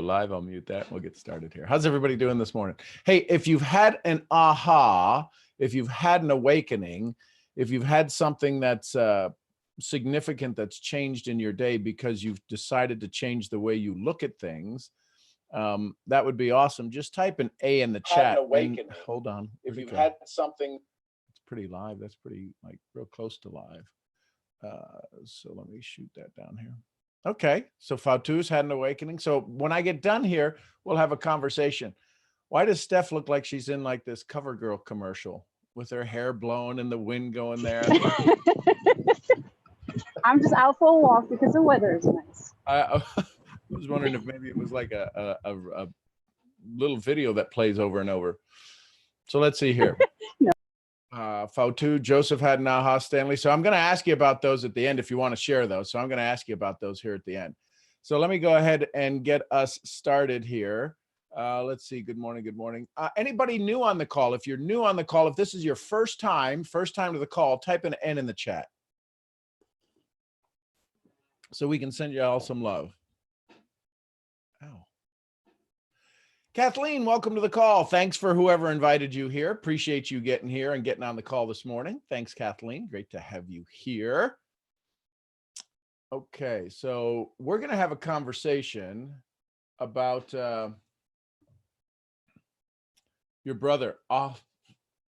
live. I'll mute that. We'll get started here. How's everybody doing this morning? Hey, if you've had an aha, if you've had an awakening, if you've had something that's significant that's changed in your day because you've decided to change the way you look at things, that would be awesome. Just type an A in the chat. Hold on. If you've had something, it's pretty live. That's pretty like real close to live. So let me shoot that down here. Okay, so Fatu's had an awakening. So when I get done here, we'll have a conversation. Why does Steph look like she's in like this CoverGirl commercial with her hair blowing and the wind going there? I'm just out for a walk because the weather is nice. I was wondering if maybe it was like a little video that plays over and over. So let's see here. No. Fatu, Joseph had an aha, Stanley. So I'm going to ask you about those at the end if you want to share those. So I'm going to ask you about those here at the end. So let me go ahead and get us started here. Let's see. Good morning. Good morning. Anybody new on the call? If you're new on the call, if this is your first time to the call, type an N in the chat so we can send you all some love. Ow. Kathleen, welcome to the call. Thanks for whoever invited you here. Appreciate you getting here and getting on the call this morning. Thanks, Kathleen. Great to have you here. Okay, so we're going to have a conversation about your brother. Oh,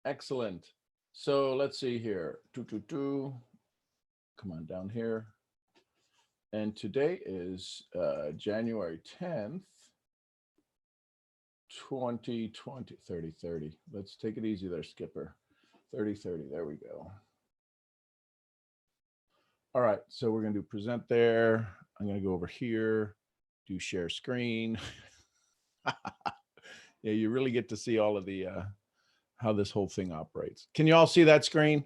excellent. So let's see here. Come on down here. And today is January 10th. 2020, 30. Let's take it easy there, Skipper. 30. There we go. All right, so we're going to do present there. I'm going to go over here, do share screen. Yeah, you really get to see all of the how this whole thing operates. Can you all see that screen?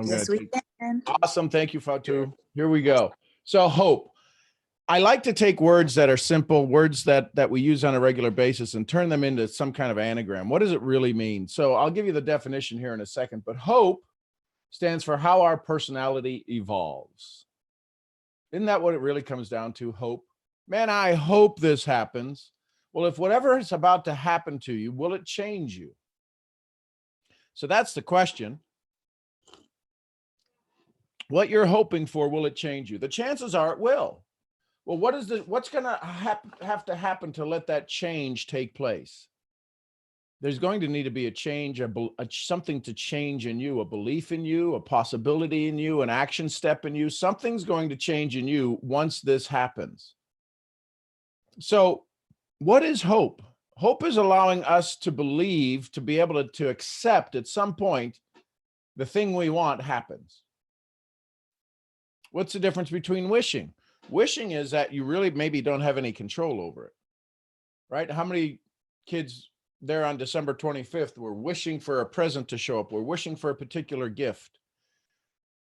Yes, we can. Awesome. Thank you, Fatu. Here we go. So hope. I like to take words that are simple, words that we use on a regular basis and turn them into some kind of anagram. What does it really mean? So I'll give you the definition here in a second, but hope stands for how our personality evolves. Isn't that what it really comes down to? Hope. Man, I hope this happens. Well, if whatever is about to happen to you, will it change you? So that's the question. What you're hoping for, will it change you? The chances are it will. Well, what's going to have to happen to let that change take place? There's going to need to be a change, something to change in you, a belief in you, a possibility in you, an action step in you. Something's going to change in you once this happens. So what is hope? Hope is allowing us to believe, to be able to accept at some point the thing we want happens. What's the difference between wishing? Wishing is that you really maybe don't have any control over it, right? How many kids there on December 25th were wishing for a present to show up? We're wishing for a particular gift.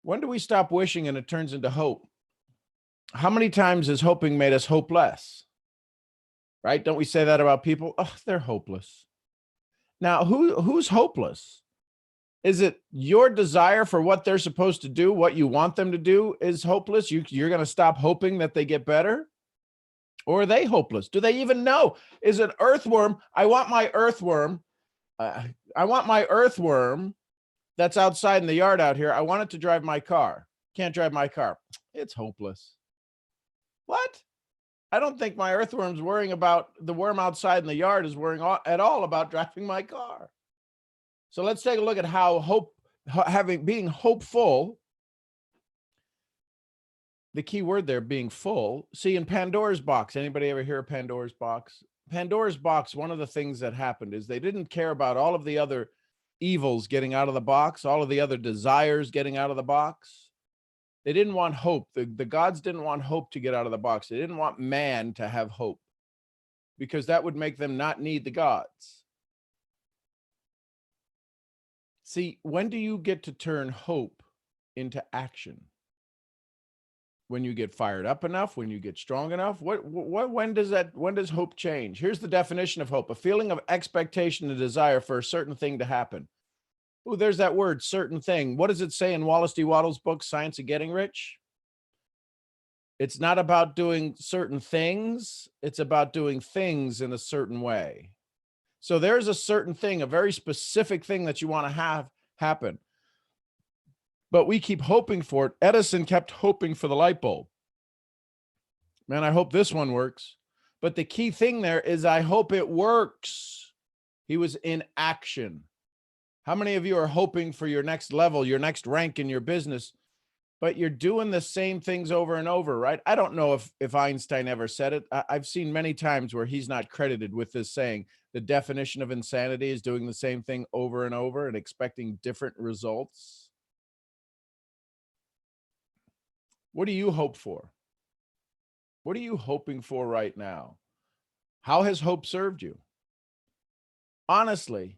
When do we stop wishing and it turns into hope? How many times has hoping made us hopeless? Right? Don't we say that about people? Oh, they're hopeless. Now, who's hopeless? Is it your desire for what they're supposed to do, what you want them to do is hopeless? You're going to stop hoping that they get better? Or are they hopeless? Do they even know? Is it earthworm? I want my earthworm. I want my earthworm that's outside in the yard out here. I want it to drive my car. Can't drive my car. It's hopeless. What? I don't think my earthworm's worrying about the worm outside in the yard is worrying at all about driving my car. So let's take a look at how being hopeful, the key word there being full. See, in Pandora's box, anybody ever hear of Pandora's box? Pandora's box, one of the things that happened is they didn't care about all of the other evils getting out of the box, all of the other desires getting out of the box. They didn't want hope. The gods didn't want hope to get out of the box. They didn't want man to have hope because that would make them not need the gods. See, when do you get to turn hope into action? When you get fired up enough, when you get strong enough, when does hope change? Here's the definition of hope: a feeling of expectation and desire for a certain thing to happen. Oh, there's that word, certain thing. What does it say in Wallace D. Wattles' book, Science of Getting Rich? It's not about doing certain things. It's about doing things in a certain way. So there's a certain thing, a very specific thing that you want to have happen. But we keep hoping for it. Edison kept hoping for the light bulb. Man, I hope this one works. But the key thing there is I hope it works. He was in action. How many of you are hoping for your next level, your next rank in your business, but you're doing the same things over and over, right? I don't know if Einstein ever said it. I've seen many times where he's not credited with this saying. The definition of insanity is doing the same thing over and over and expecting different results. What do you hope for? What are you hoping for right now? How has hope served you? Honestly,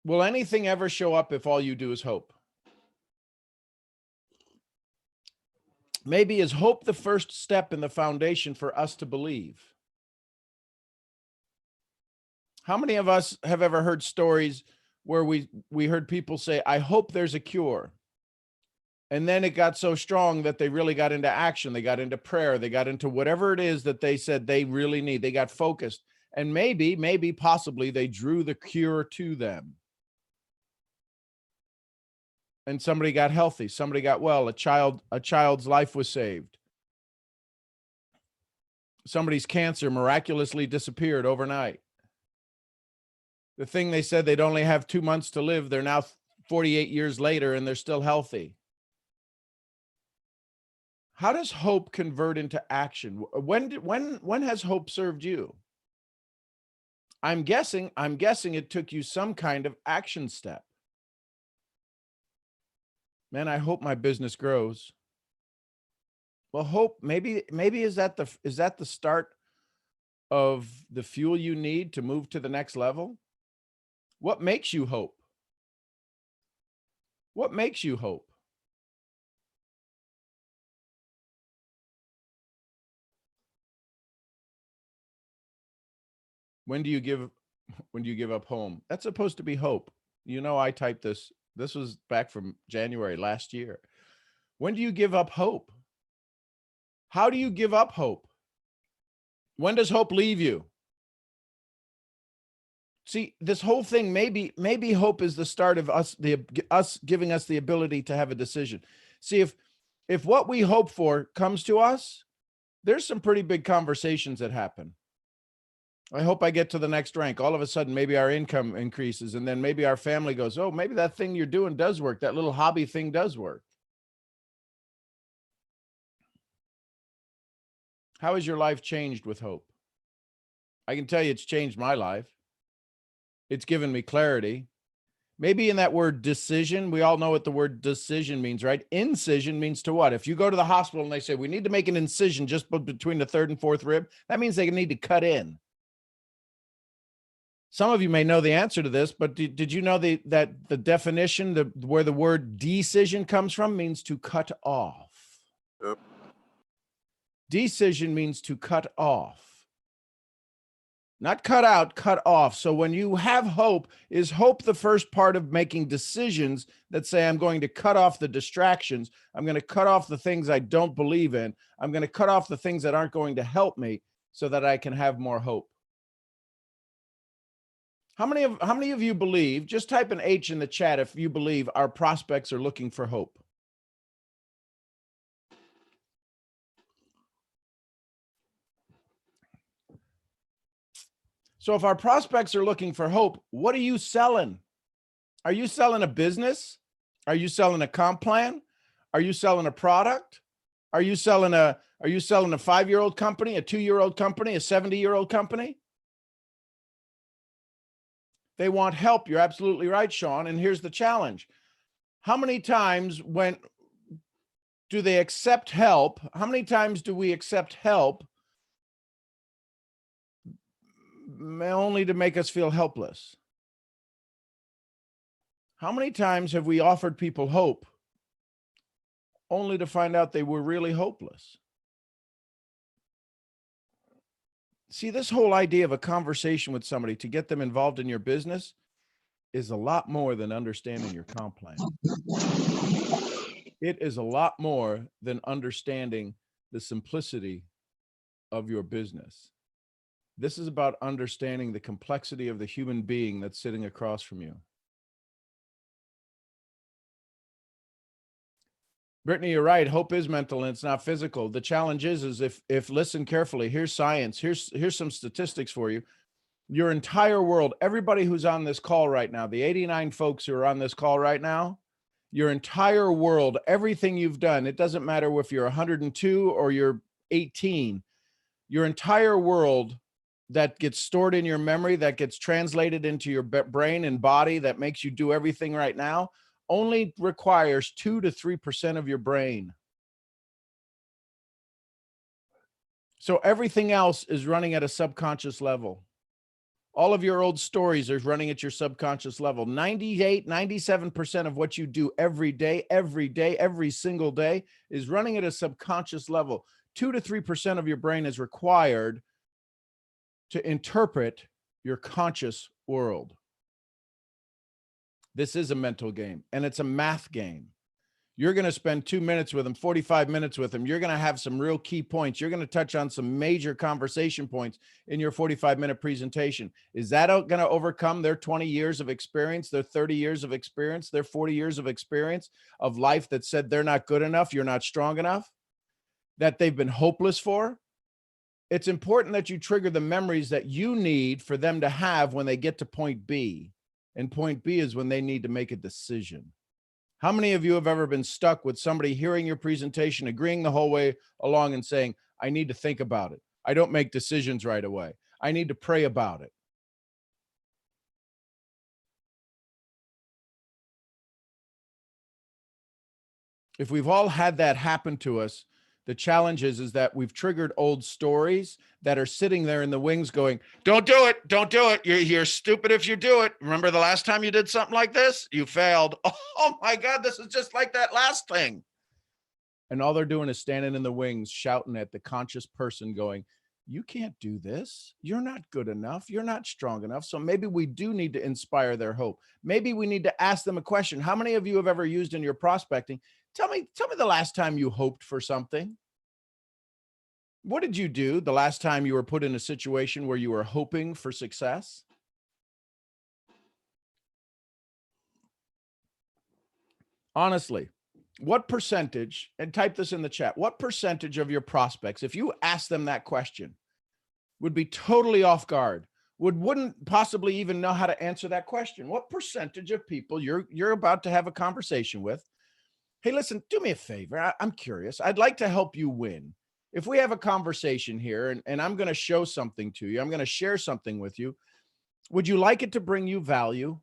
will anything ever show up if all you do is hope? Maybe is hope the first step in the foundation for us to believe? How many of us have ever heard stories where we heard people say, I hope there's a cure? And then it got so strong that they really got into action. They got into prayer. They got into whatever it is that they said they really need. They got focused. And maybe, possibly they drew the cure to them. And somebody got healthy. Somebody got well. A child's life was saved. Somebody's cancer miraculously disappeared overnight. The thing they said they'd only have 2 months to live, they're now 48 years later and they're still healthy. How does hope convert into action? When has hope served you? I'm guessing it took you some kind of action step. Man, I hope my business grows. Well, hope maybe is that the start of the fuel you need to move to the next level? What makes you hope? What makes you hope? When do you give up home? That's supposed to be hope. You know, I typed this. This was back from January last year. When do you give up hope? How do you give up hope? When does hope leave you? See, this whole thing, maybe hope is the start of us giving us the ability to have a decision. See, if what we hope for comes to us, there's some pretty big conversations that happen. I hope I get to the next rank. All of a sudden, maybe our income increases, and then maybe our family goes, oh, maybe that thing you're doing does work. That little hobby thing does work. How has your life changed with hope? I can tell you it's changed my life. It's given me clarity. Maybe in that word decision, we all know what the word decision means, right? Incision means to what? If you go to the hospital and they say, we need to make an incision just between the third and fourth rib, that means they need to cut in. Some of you may know the answer to this, but did you know that the definition, where the word decision comes from, means to cut off? Yep. Decision means to cut off. Not cut out, cut off. So when you have hope, is hope the first part of making decisions that say, I'm going to cut off the distractions. I'm going to cut off the things I don't believe in. I'm going to cut off the things that aren't going to help me so that I can have more hope. How many of you believe, just type an H in the chat if you believe our prospects are looking for hope. So if our prospects are looking for hope, what are you selling? Are you selling a business? Are you selling a comp plan? Are you selling a product? Are you selling a 5-year-old company, a 2-year-old company, a 70-year-old company? They want help. You're absolutely right, Sean. And here's the challenge. How many times do they accept help? How many times do we accept help only to make us feel helpless? How many times have we offered people hope only to find out they were really hopeless? See, this whole idea of a conversation with somebody to get them involved in your business is a lot more than understanding your comp plan. It is a lot more than understanding the simplicity of your business. This is about understanding the complexity of the human being that's sitting across from you. Brittany, you're right. Hope is mental and it's not physical. The challenge is if listen carefully, here's science. Here's some statistics for you. Your entire world, everybody who's on this call right now, the 89 folks who are on this call right now, your entire world, everything you've done, it doesn't matter if you're 102 or you're 18, your entire world that gets stored in your memory, that gets translated into your brain and body, that makes you do everything right now, only requires 2 to 3% of your brain. So everything else is running at a subconscious level. All of your old stories are running at your subconscious level. 98, 97% of what you do every day, every single day is running at a subconscious level. 2 to 3% of your brain is required to interpret your conscious world. This is a mental game and it's a math game. You're going to spend 2 minutes with them, 45 minutes with them. You're going to have some real key points. You're going to touch on some major conversation points in your 45-minute presentation. Is that going to overcome their 20 years of experience, their 30 years of experience, their 40 years of experience of life that said they're not good enough, you're not strong enough, that they've been hopeless for? It's important that you trigger the memories that you need for them to have when they get to point B. And point B is when they need to make a decision. How many of you have ever been stuck with somebody hearing your presentation, agreeing the whole way along and saying, I need to think about it. I don't make decisions right away. I need to pray about it. If we've all had that happen to us, the challenge is that we've triggered old stories that are sitting there in the wings going, don't do it. Don't do it. You're stupid if you do it. Remember the last time you did something like this? You failed. Oh my God, this is just like that last thing. And all they're doing is standing in the wings, shouting at the conscious person going, you can't do this. You're not good enough. You're not strong enough. So maybe we do need to inspire their hope. Maybe we need to ask them a question. How many of you have ever used in your prospecting? Tell me the last time you hoped for something. What did you do the last time you were put in a situation where you were hoping for success? Honestly, what percentage, and type this in the chat, what percentage of your prospects, if you ask them that question, would be totally off guard, wouldn't possibly even know how to answer that question? What percentage of people you're about to have a conversation with, hey, listen, do me a favor. I'm curious. I'd like to help you win. If we have a conversation here and I'm going to show something to you, I'm going to share something with you. Would you like it to bring you value?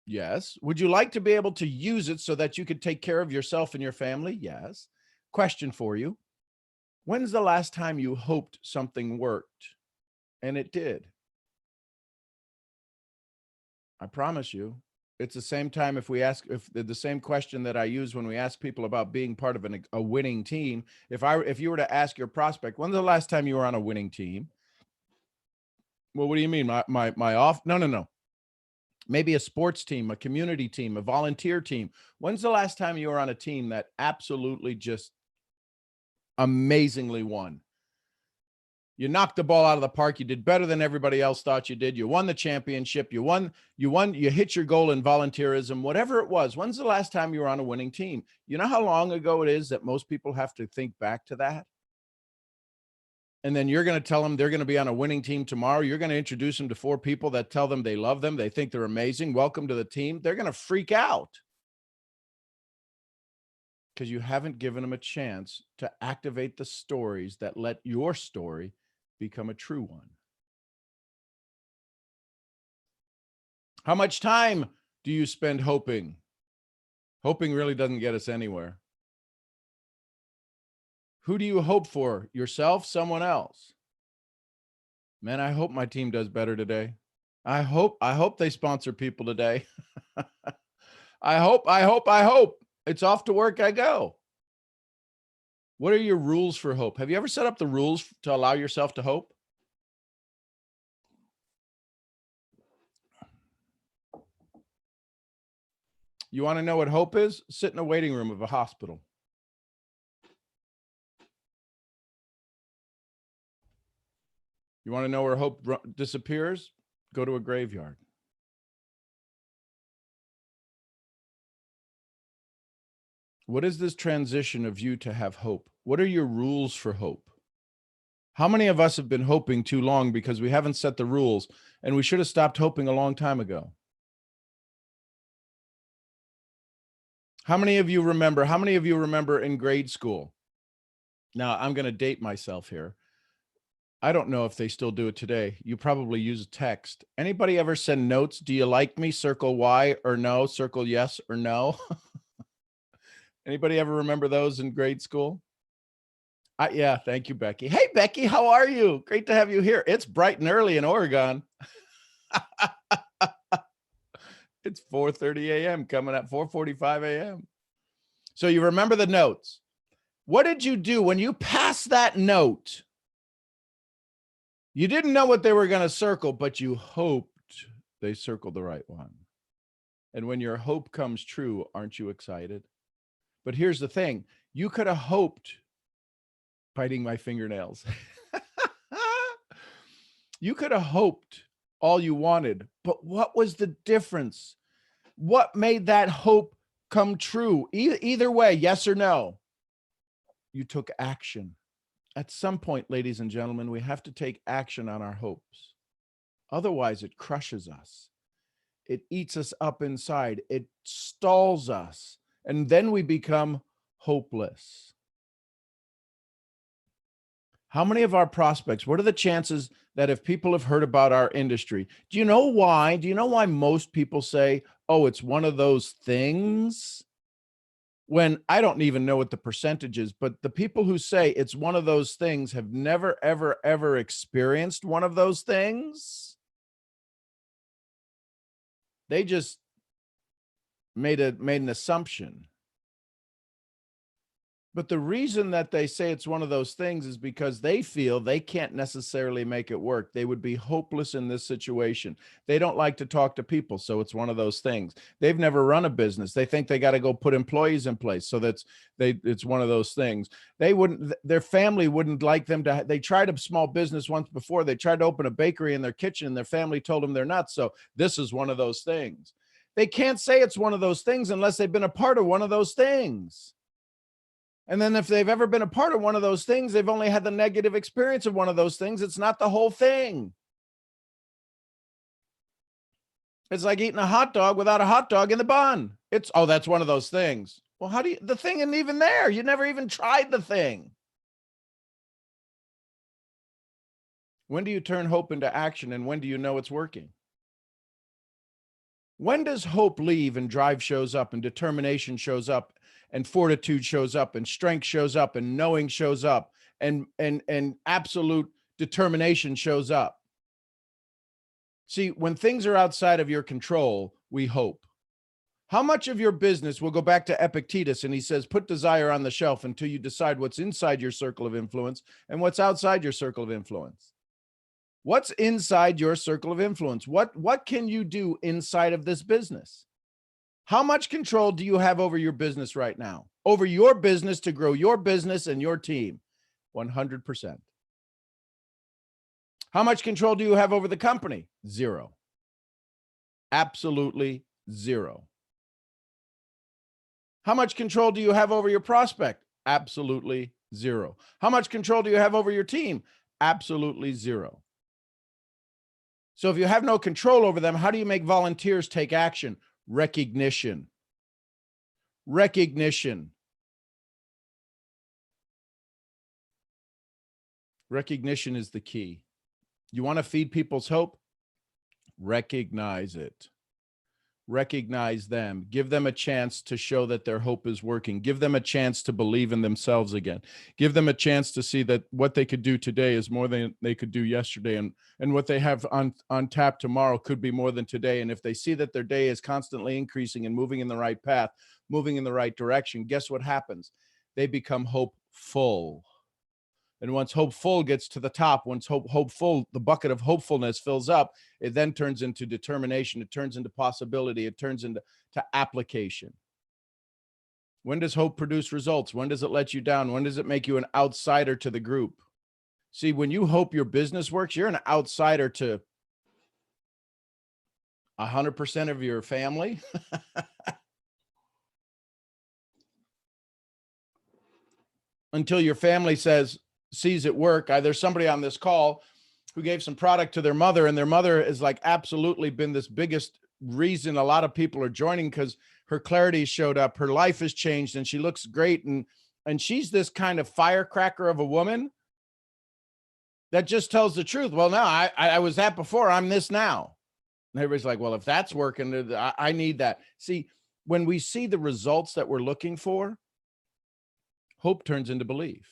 Yes. Would you like to be able to use it so that you could take care of yourself and your family? Yes. Question for you. When's the last time you hoped something worked and it did? I promise you, it's the same time if the same question that I use when we ask people about being part of a winning team. If you were to ask your prospect, when's the last time you were on a winning team? Well, what do you mean? My off? No. Maybe a sports team, a community team, a volunteer team. When's the last time you were on a team that absolutely just amazingly won? You knocked the ball out of the park. You did better than everybody else thought you did. You won the championship. You hit your goal in volunteerism, whatever it was. When's the last time you were on a winning team? You know how long ago it is that most people have to think back to that? And then you're going to tell them they're going to be on a winning team tomorrow. You're going to introduce them to 4 people that tell them they love them. They think they're amazing. Welcome to the team. They're going to freak out because you haven't given them a chance to activate the stories that let your story become a true one. How much time do you spend hoping? Hoping really doesn't get us anywhere. Who do you hope for? Yourself, someone else? Man, I hope my team does better today. I hope they sponsor people today. I hope. It's off to work I go. What are your rules for hope? Have you ever set up the rules to allow yourself to hope? You want to know what hope is? Sit in a waiting room of a hospital. You want to know where hope disappears? Go to a graveyard. What is this transition of you to have hope? What are your rules for hope? How many of us have been hoping too long because we haven't set the rules, and we should have stopped hoping a long time ago? How many of you remember in grade school? Now, I'm going to date myself here. I don't know if they still do it today. You probably use text. Anybody ever send notes? Do you like me? Circle Y or no, circle yes or no. Anybody ever remember those in grade school? Yeah, thank you, Becky. Hey, Becky, how are you? Great to have you here. It's bright and early in Oregon. It's 4:30 a.m. coming at 4:45 a.m. So you remember the notes. What did you do when you passed that note? You didn't know what they were going to circle, but you hoped they circled the right one. And when your hope comes true, aren't you excited? But here's the thing. You could have hoped, biting my fingernails. You could have hoped all you wanted, but what was the difference? What made that hope come true? Either way, yes or no, you took action. At some point, ladies and gentlemen, we have to take action on our hopes. Otherwise, it crushes us. It eats us up inside. It stalls us. And then we become hopeless. How many of our prospects, what are the chances that if people have heard about our industry, do you know why? Do you know why most people say, oh, it's one of those things? When I don't even know what the percentage is, but the people who say it's one of those things have never, ever, ever experienced one of those things. They just made an assumption. But the reason that they say it's one of those things is because they feel they can't necessarily make it work. They would be hopeless in this situation. They don't like to talk to people, so it's one of those things. They've never run a business. They think they got to go put employees in place, so it's one of those things. Their family wouldn't like them to. They tried a small business once before. They tried to open a bakery in their kitchen, and their family told them they're nuts. So this is one of those things. They can't say it's one of those things unless they've been a part of one of those things. And then if they've ever been a part of one of those things, they've only had the negative experience of one of those things. It's not the whole thing. It's like eating a hot dog without a hot dog in the bun. Oh, that's one of those things. Well, the thing isn't even there. You never even tried the thing. When do you turn hope into action, and when do you know it's working? When does hope leave and drive shows up and determination shows up and fortitude shows up and strength shows up and knowing shows up and absolute determination shows up? See, when things are outside of your control, we hope. How much of your business, will go back to Epictetus, and he says, put desire on the shelf until you decide what's inside your circle of influence and what's outside your circle of influence. What's inside your circle of influence? What can you do inside of this business? How much control do you have over your business right now? Over your business to grow your business and your team? 100%. How much control do you have over the company? 0. Absolutely 0. How much control do you have over your prospect? Absolutely 0. How much control do you have over your team? Absolutely 0. So if you have no control over them, how do you make volunteers take action? Recognition. Recognition. Recognition is the key. You want to feed people's hope? Recognize it. Recognize them. Give them a chance to show that their hope is working. Give them a chance to believe in themselves again. Give them a chance to see that what they could do today is more than they could do yesterday, and what they have on tap tomorrow could be more than today. And if they see that their day is constantly increasing and moving in the right path, moving in the right direction, guess what happens? They become hopeful. And once hopeful gets to the top, once hopeful, the bucket of hopefulness fills up, it then turns into determination. It turns into possibility. It turns into application. When does hope produce results? When does it let you down? When does it make you an outsider to the group? See, when you hope your business works, you're an outsider to 100% of your family. Until your family sees it work. There's somebody on this call who gave some product to their mother, and their mother is like absolutely been this biggest reason a lot of people are joining, because her clarity showed up, her life has changed, and she looks great. And she's this kind of firecracker of a woman that just tells the truth. Well, no, I was that before, I'm this now. And everybody's like, well, if that's working, I need that. See, when we see the results that we're looking for, hope turns into belief.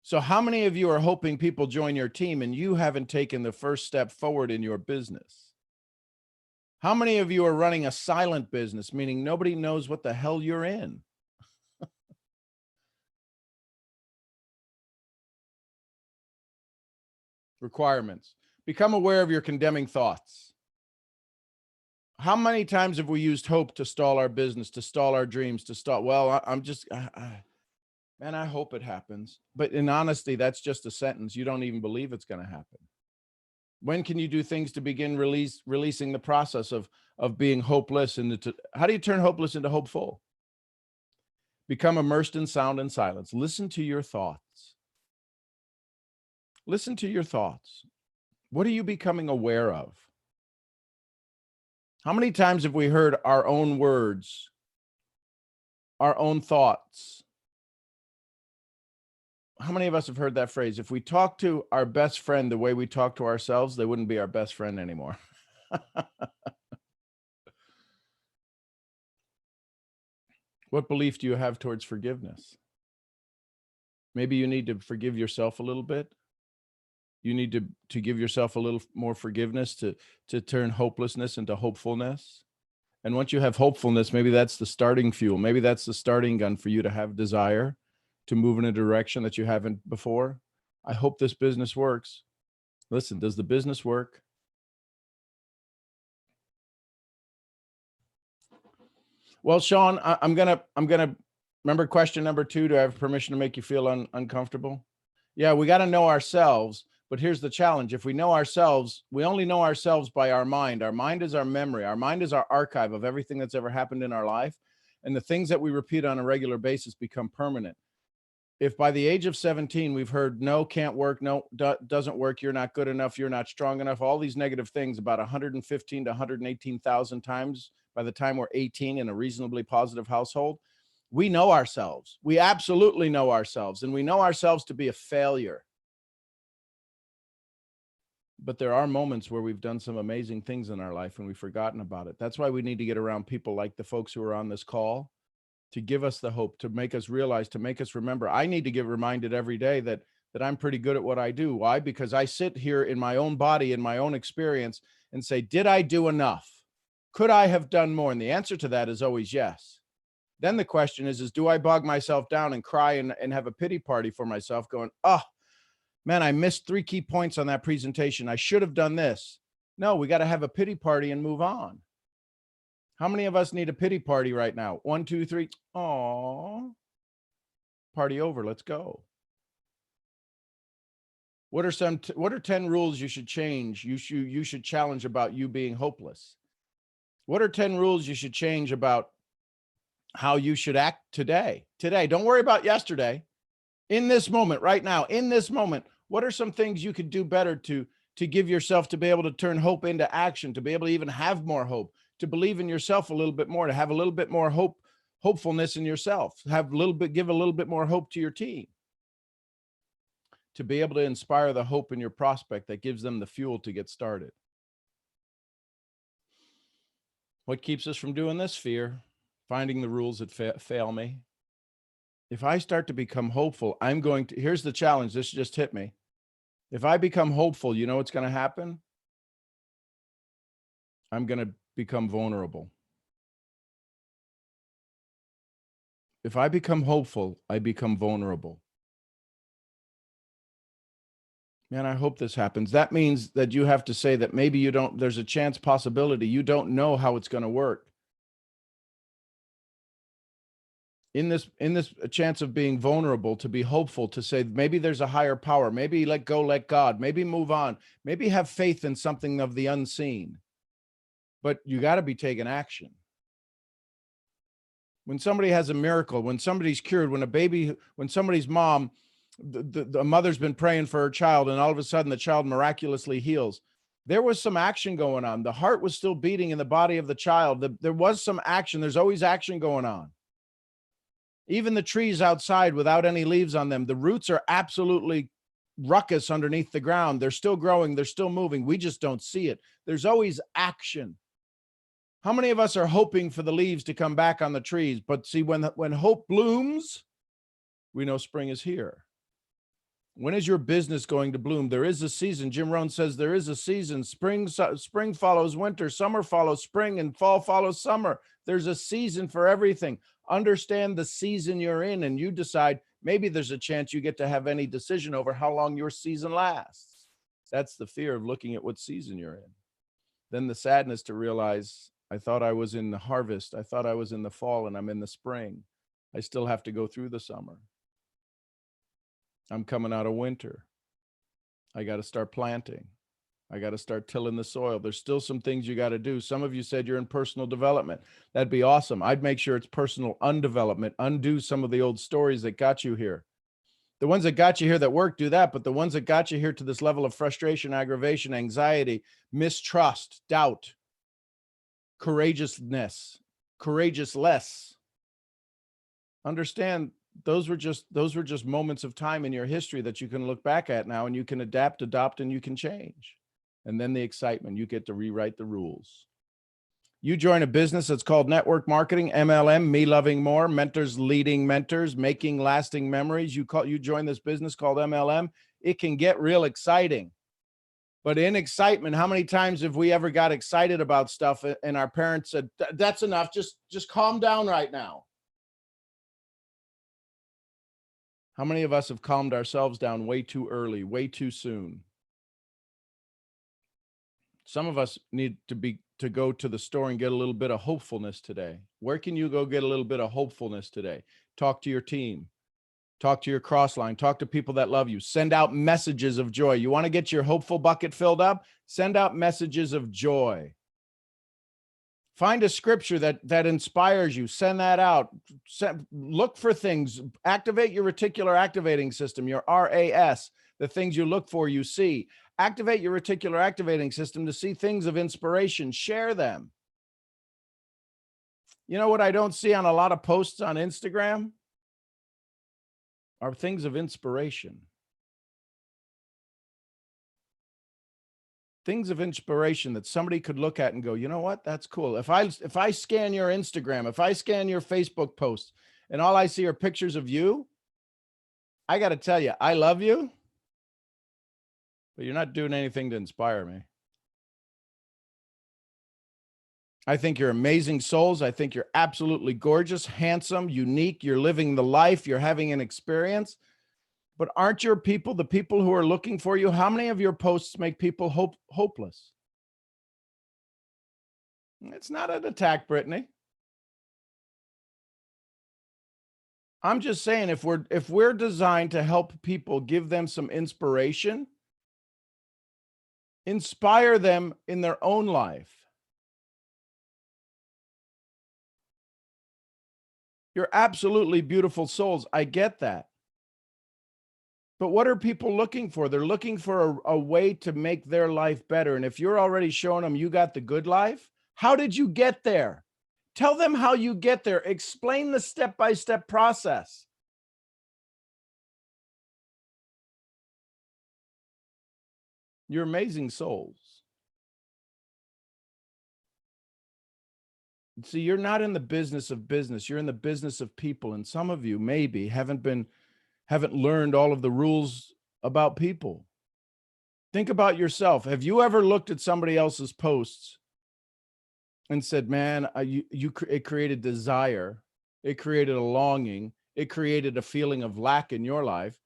So how many of you are hoping people join your team and you haven't taken the first step forward in your business? How many of you are running a silent business, meaning nobody knows what the hell you're in? Requirements. Become aware of your condemning thoughts. How many times have we used hope to stall our business, to stall our dreams, to stall? Well, man, I hope it happens. But in honesty, that's just a sentence. You don't even believe it's going to happen. When can you do things to begin releasing the process of being hopeless? How do you turn hopeless into hopeful? Become immersed in sound and silence. Listen to your thoughts. Listen to your thoughts. What are you becoming aware of? How many times have we heard our own words, our own thoughts? How many of us have heard that phrase? If we talk to our best friend the way we talk to ourselves, they wouldn't be our best friend anymore. What belief do you have towards forgiveness? Maybe you need to forgive yourself a little bit. You need to give yourself a little more forgiveness to turn hopelessness into hopefulness. And once you have hopefulness, maybe that's the starting fuel. Maybe that's the starting gun for you to have desire to move in a direction that you haven't before. I hope this business works. Listen, does the business work? Well, Sean, I'm gonna remember question number 2. Do I have permission to make you feel uncomfortable? Yeah, we got to know ourselves. But here's the challenge. If we know ourselves, we only know ourselves by our mind. Our mind is our memory. Our mind is our archive of everything that's ever happened in our life. And the things that we repeat on a regular basis become permanent. If by the age of 17, we've heard, no, can't work, no, doesn't work, you're not good enough, you're not strong enough, all these negative things about 115 to 118,000 times by the time we're 18 in a reasonably positive household, we know ourselves. We absolutely know ourselves. And we know ourselves to be a failure. But there are moments where we've done some amazing things in our life and we've forgotten about it. That's why we need to get around people like the folks who are on this call to give us the hope, to make us realize, to make us remember. I need to get reminded every day that I'm pretty good at what I do. Why? Because I sit here in my own body, in my own experience, and say, did I do enough? Could I have done more? And the answer to that is always yes. Then the question is do I bog myself down and cry and have a pity party for myself going, oh, man, I missed 3 key points on that presentation. I should have done this. No, we got to have a pity party and move on. How many of us need a pity party right now? 1, 2, 3. Aw, party over. Let's go. What are 10 rules you should change? You should challenge about you being hopeless. What are 10 rules you should change about how you should act today? Today, don't worry about yesterday. In this moment, right now, in this moment, what are some things you could do better to give yourself to be able to turn hope into action, to be able to even have more hope, to believe in yourself a little bit more, to have a little bit more hopefulness in yourself, give a little bit more hope to your team, to be able to inspire the hope in your prospect that gives them the fuel to get started. What keeps us from doing this? Fear, finding the rules that fail me. If I start to become hopeful, here's the challenge. This just hit me. If I become hopeful, you know what's going to happen? I'm going to become vulnerable. If I become hopeful, I become vulnerable. Man, I hope this happens. That means that you have to say that maybe there's a chance possibility. You don't know how it's going to work. in this chance of being vulnerable, to be hopeful, to say maybe there's a higher power, maybe let go, let God, maybe move on, maybe have faith in something of the unseen. But you got to be taking action. When somebody has a miracle, when somebody's cured, when somebody's mom, the mother's been praying for her child, and all of a sudden the child miraculously heals, there was some action going on. The heart was still beating in the body of the child. There was some action. There's always action going on. Even the trees outside without any leaves on them, the roots are absolutely ruckus underneath the ground. They're still growing. They're still moving. We just don't see it. There's always action. How many of us are hoping for the leaves to come back on the trees? But see, when hope blooms, we know spring is here. When is your business going to bloom? There is a season. Jim Rohn says there is a season. Spring follows winter, summer follows spring, and fall follows summer. There's a season for everything. Understand the season you're in, and you decide. Maybe there's a chance you get to have any decision over how long your season lasts. That's the fear of looking at what season you're in. Then the sadness to realize, I thought I was in the harvest. I thought I was in the fall, and I'm in the spring. I still have to go through the summer. I'm coming out of winter. I got to start planting. I got to start tilling the soil. There's still some things you got to do. Some of you said you're in personal development. That'd be awesome. I'd make sure it's personal undevelopment. Undo some of the old stories that got you here. The ones that got you here that work, do that. But the ones that got you here to this level of frustration, aggravation, anxiety, mistrust, doubt, courageousness, courageousless, understand those were just moments of time in your history that you can look back at now, and you can adapt, adopt, and you can change. And then the excitement, you get to rewrite the rules. You join a business that's called network marketing, MLM, me loving more, mentors leading mentors, making lasting memories. You join this business called MLM. It can get real exciting. But in excitement, how many times have we ever got excited about stuff and our parents said, that's enough, just calm down right now? How many of us have calmed ourselves down way too early, way too soon? Some of us need to go to the store and get a little bit of hopefulness today. Where can you go get a little bit of hopefulness today? Talk to your team. Talk to your cross line. Talk to people that love you. Send out messages of joy. You want to get your hopeful bucket filled up? Send out messages of joy. Find a scripture that inspires you. Send that out. Look for things. Activate your reticular activating system, your RAS. The things you look for, you see. Activate your reticular activating system to see things of inspiration. Share them. You know what I don't see on a lot of posts on Instagram? Are things of inspiration. Things of inspiration that somebody could look at and go, you know what? That's cool. If I scan your Instagram, if I scan your Facebook posts, and all I see are pictures of you, I got to tell you, I love you, but you're not doing anything to inspire me. I think you're amazing souls. I think you're absolutely gorgeous, handsome, unique. You're living the life. You're having an experience. But aren't your people, the people who are looking for you, how many of your posts make people hopeless? It's not an attack, Brittany. I'm just saying, if we're designed to help people, give them some inspiration, inspire them in their own life. You're absolutely beautiful souls. I get that. But what are people looking for? They're looking for a way to make their life better. And if you're already showing them you got the good life, how did you get there? Tell them how you get there. Explain the step-by-step process. You're amazing souls. See, you're not in the business of business. You're in the business of people. And some of you maybe haven't learned all of the rules about people. Think about yourself. Have you ever looked at somebody else's posts and said, man, it created desire. It created a longing. It created a feeling of lack in your life.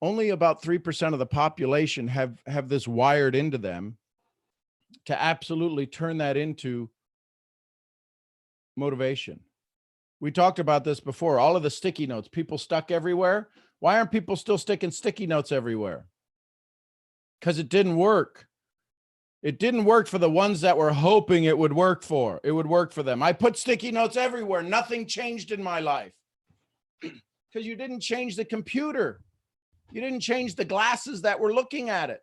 Only about 3% of the population have this wired into them to absolutely turn that into motivation. We talked about this before. All of the sticky notes, people stuck everywhere. Why aren't people still sticking sticky notes everywhere? Because it didn't work. It didn't work for the ones that were hoping it would work for. It would work for them. I put sticky notes everywhere. Nothing changed in my life. Because you didn't change the computer. You didn't change the glasses that were looking at it.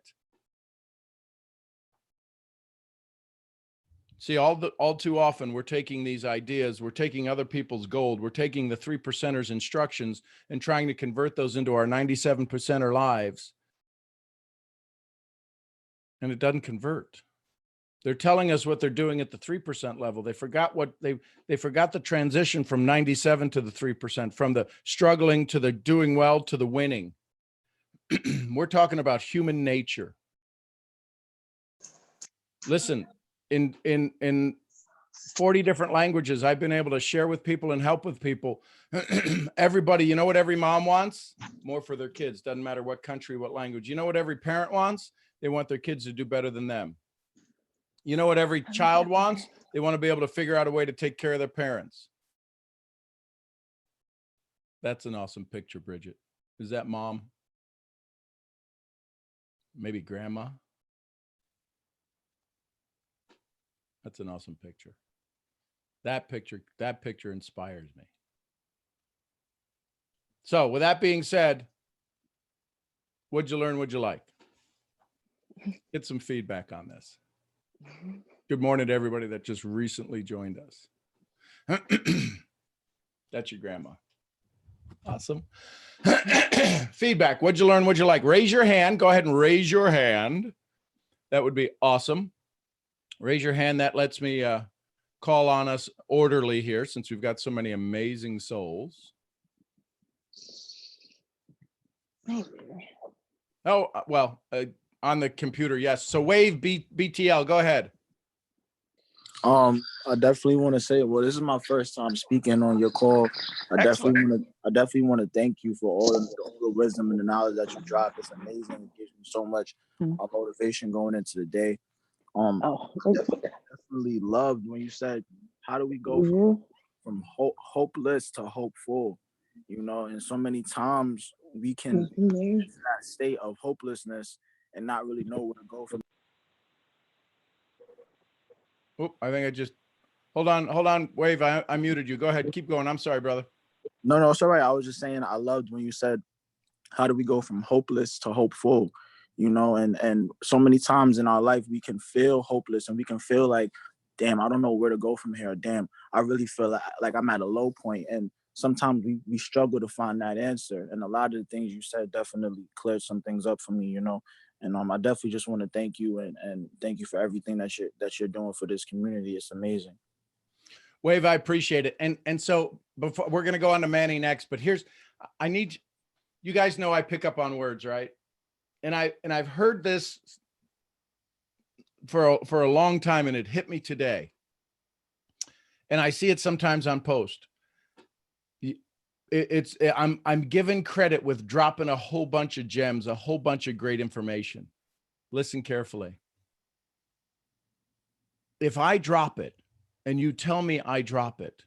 See, all too often we're taking these ideas, we're taking other people's gold, we're taking the 3%ers instructions and trying to convert those into our 97%er lives. And it doesn't convert. They're telling us what they're doing at the 3% level. They forgot what they forgot the transition from 97 to the 3%, from the struggling to the doing well to the winning. We're talking about human nature. Listen, in 40 different languages, I've been able to share with people and help with people. Everybody, you know what every mom wants? More for their kids. Doesn't matter what country, what language. You know what every parent wants? They want their kids to do better than them. You know what every child wants? They want to be able to figure out a way to take care of their parents. That's an awesome picture, Bridget. Is that mom? Maybe grandma? That's an awesome picture. That picture inspires me. So with that being said, what'd you learn? What'd you like? Get some feedback on this. Good morning to everybody that just recently joined us. That's your grandma. Awesome. Feedback. What'd you learn? What'd you like? Raise your hand. Go ahead and raise your hand. That would be awesome. Raise your hand. That lets me call on us orderly here, since we've got so many amazing souls. Oh, well, on the computer, yes. So Wave BTL, go ahead. I definitely want to say, well, this is my first time speaking on your call. I definitely want to thank you for all the wisdom and the knowledge that you drop. It's amazing. It gives me so much motivation going into the day. Definitely loved when you said, how do we go from hopeless to hopeful? You know, and so many times we can get in that state of hopelessness and not really know where to go from. Oh, I think I just, hold on, Wave, I muted you. Go ahead, keep going. I'm sorry, brother. No, it's all right. I was just saying, I loved when you said, how do we go from hopeless to hopeful? You know, and so many times in our life, we can feel hopeless and we can feel like, damn, I don't know where to go from here. Damn, I really feel like I'm at a low point. And sometimes we struggle to find that answer. And a lot of the things you said definitely cleared some things up for me, you know. And I definitely just want to thank you and thank you for everything that you're doing for this community. It's amazing. Wave, I appreciate it. And so before we're gonna go on to Manny next, but I need, you guys know I pick up on words, right? And I've heard this for a long time, and it hit me today. And I see it sometimes on post. I'm given credit with dropping a whole bunch of gems, a whole bunch of great information. Listen carefully. If I drop it and you tell me I drop it,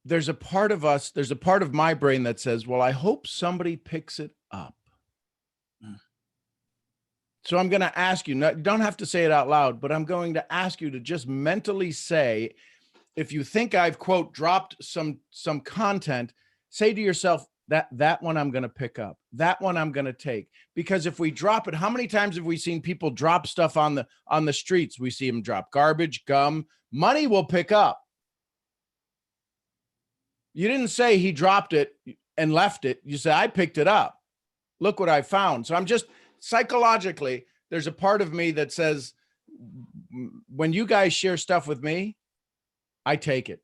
there's a part of my brain that says, well, I hope somebody picks it up. So I'm going to ask you, you don't have to say it out loud, but I'm going to ask you to just mentally say, if you think I've, quote, dropped some content, say to yourself, that one I'm going to pick up, that one I'm going to take. Because if we drop it, how many times have we seen people drop stuff on the streets? We see them drop garbage, gum, money will pick up. You didn't say he dropped it and left it. You said, I picked it up. Look what I found. So I'm just, psychologically, there's a part of me that says, when you guys share stuff with me, I take it.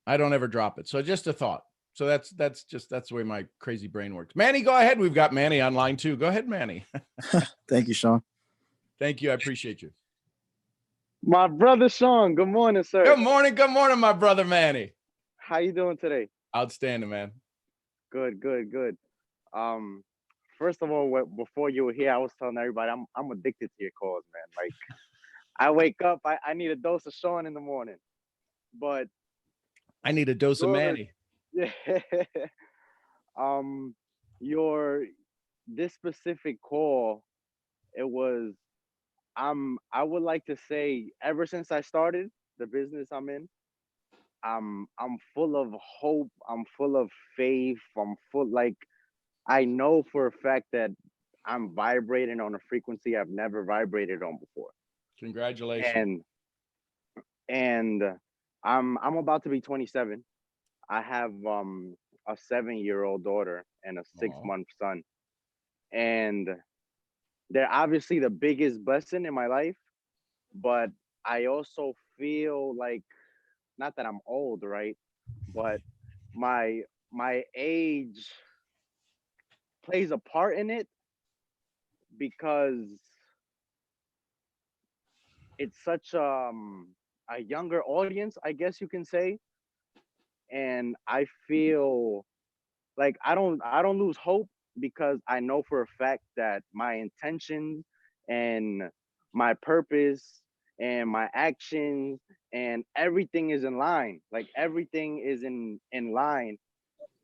I don't ever drop it. So just a thought. So that's the way my crazy brain works. Manny, go ahead. We've got Manny online too. Go ahead, Manny. Thank you, Sean. Thank you. I appreciate you. My brother Sean, good morning, sir. Good morning, my brother Manny. How you doing today? Outstanding, man. Good. First of all, before you were here, I was telling everybody I'm addicted to your calls, man. Like, I wake up, I need a dose of Sean in the morning. But I need a dose of Your- Manny. Yeah. Your this specific call, it was I would like to say ever since I started the business I'm in, I'm full of hope, I'm full of faith, I'm full like I know for a fact that I'm vibrating on a frequency I've never vibrated on before. Congratulations. And I'm about to be 27. I have a 7-year-old daughter and a 6-month son. And they're obviously the biggest blessing in my life, but I also feel like not that I'm old, right? But my age plays a part in it because it's such a younger audience, I guess you can say. And I feel like I don't lose hope because I know for a fact that my intentions and my purpose and my actions and everything is in line. Like everything is in line.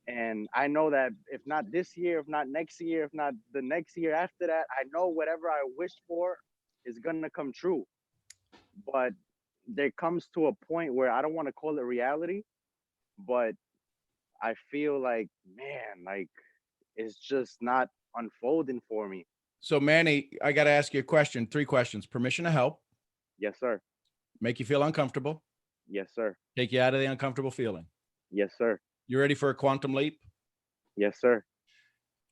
And I know that if not this year, if not next year, if not the next year after that, I know whatever I wish for is gonna come true. But there comes to a point where I don't want to call it reality, but I feel like, man, like it's just not unfolding for me. So Manny, I got to ask you a question. 3 questions. Permission to help, Yes, sir. make you feel uncomfortable, Yes, sir. take you out of the uncomfortable feeling. Yes, sir. You ready for a quantum leap? Yes, sir.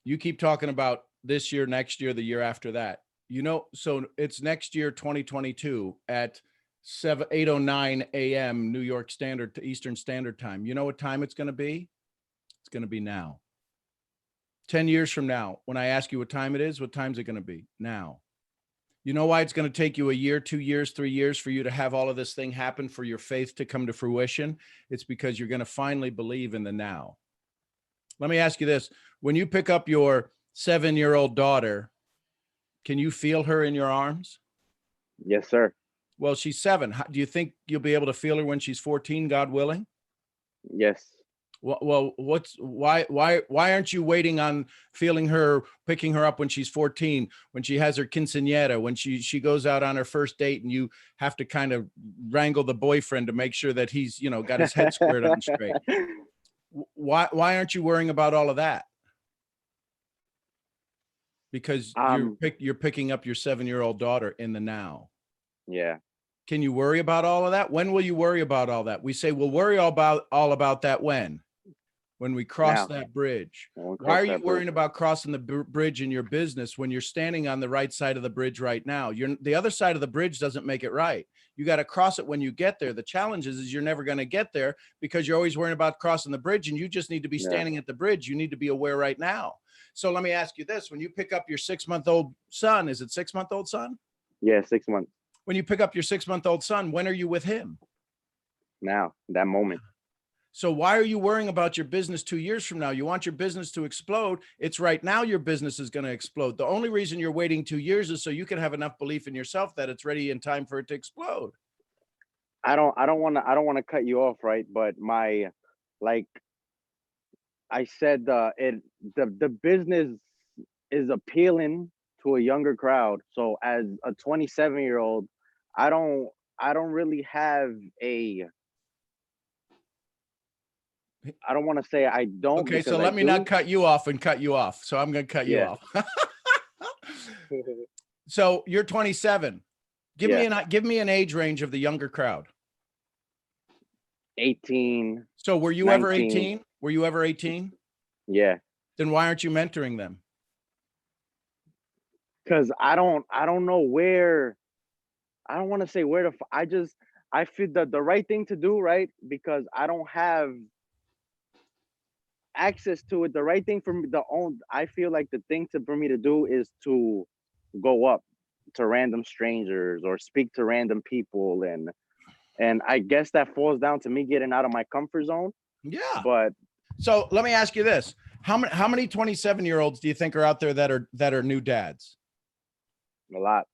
You keep talking about this year, next year, the year after that. You know, so it's next year, 2022 at 8:09 a.m. New York Standard Eastern Standard Time. You know what time it's going to be? It's going to be now. 10 years from now, when I ask you what time it is, what time is it going to be? Now. You know why it's going to take you a year, 2 years, 3 years for you to have all of this thing happen, for your faith to come to fruition? It's because you're going to finally believe in the now. Let me ask you this. When you pick up your 7-year-old daughter, can you feel her in your arms? Yes, sir. Well, she's 7. Do you think you'll be able to feel her when she's 14, God willing? Yes. Well, why aren't you waiting on feeling her, picking her up when she's 14, when she has her quinceañera, when she goes out on her first date and you have to kind of wrangle the boyfriend to make sure that he's, got his head squared on straight? Why aren't you worrying about all of that? Because you're picking up your 7-year-old daughter in the now. Yeah. Can you worry about all of that? When will you worry about all that? We say we'll worry all about that when we cross that bridge. Why are you worrying about crossing the bridge in your business when you're standing on the right side of the bridge right now? The other side of the bridge doesn't make it right. You got to cross it when you get there. The challenge is you're never going to get there because you're always worrying about crossing the bridge, and you just need to be standing at the bridge. You need to be aware right now. So let me ask you this. When you pick up your 6-month-old son, is it 6-month-old son? Yeah, 6 months. When you pick up your 6-month-old son, when are you with him? Now, that moment. So why are you worrying about your business 2 years from now? You want your business to explode. It's right now your business is going to explode. The only reason you're waiting 2 years is so you can have enough belief in yourself that it's ready in time for it to explode. I don't want to cut you off, right? But like I said, the business is appealing to a younger crowd. So as a 27-year-old, I don't really have I don't want to say I don't. Okay, so let me not cut you off and cut you off. So I'm going to cut you off. So you're 27. Give me an age range of the younger crowd. 18. So were you 19. ever 18? Were you ever 18? Yeah. Then why aren't you mentoring them? Because I don't know where. I don't want to say where to. I feel that the right thing to do, right? Because I don't have access to it. The right thing for me, I feel like the thing for me to do is to go up to random strangers or speak to random people, and I guess that falls down to me getting out of my comfort zone. Yeah. But so let me ask you this: how many 27-year-olds do you think are out there that are new dads? A lot.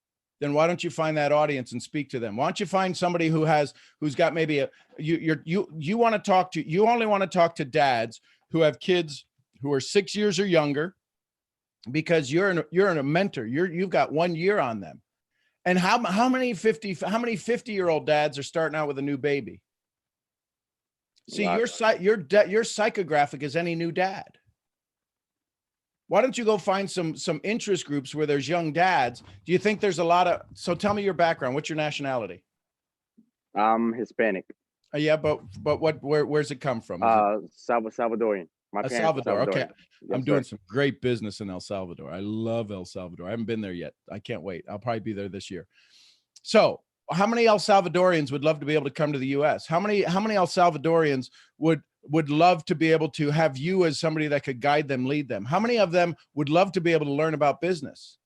then why don't you find that audience and speak to them? Why don't you find somebody who's got maybe you want to talk to, you only want to talk to dads who have kids who are 6 years or younger, because you're a mentor. You've got 1 year on them. And how many 50-year-old dads are starting out with a new baby? See, your psychographic is any new dad. Why don't you go find some interest groups where there's young dads? Do you think there's a lot of, so tell me your background. What's your nationality? I'm Hispanic. Yeah, but where's it come from? Salvadorian. My El parents are Salvador. Okay. Salvadorian. Yes, I'm doing sir. some great business in El Salvador. I love El Salvador. I haven't been there yet. I can't wait. I'll probably be there this year. So how many El Salvadorians would love to be able to come to the US? How many El Salvadorians would love to be able to have you as somebody that could guide them, lead them? How many of them would love to be able to learn about business?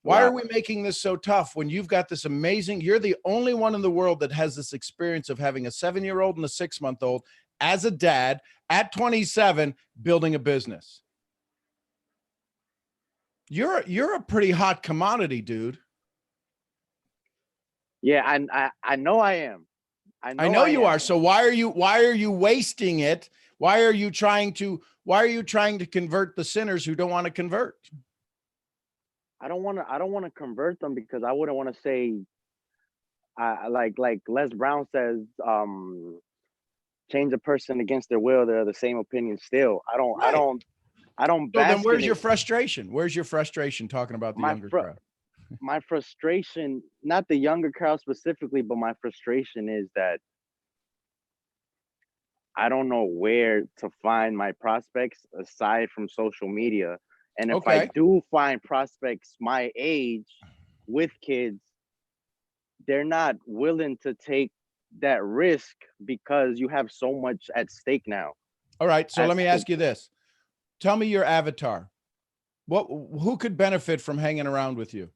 Why Wow. are we making this so tough when you've got this amazing, you're the only one in the world that has this experience of having a 7-year-old and a 6-month-old as a dad at 27 building a business. You're a pretty hot commodity, dude. Yeah, I know I am. I know you am. are. So why are you wasting it? Why are you trying to convert the sinners who don't want to convert? I don't want to convert them because I wouldn't want to say, like Les Brown says, change a person against their will, they're the same opinion still. I don't Right. So then bask where's in your it. frustration? Where's your frustration talking about the younger crowd? My frustration, not the younger crowd specifically, but my frustration is that I don't know where to find my prospects aside from social media. And if I Okay. do find prospects my age with kids, they're not willing to take that risk because you have so much at stake now. All right. So As let me kids. ask you this. Tell me your avatar. Who could benefit from hanging around with you?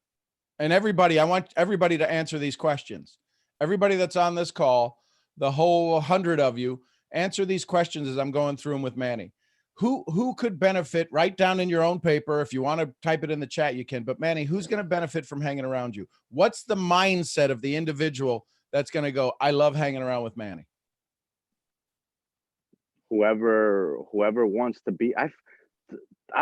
And everybody, I want everybody to answer these questions. Everybody that's on this call, the whole 100 of you, answer these questions as I'm going through them with Manny. Who could benefit? Write down in your own paper. If you want to type it in the chat, you can. But Manny, who's going to benefit from hanging around you? What's the mindset of the individual that's going to go, I love hanging around with Manny? Whoever wants to be, I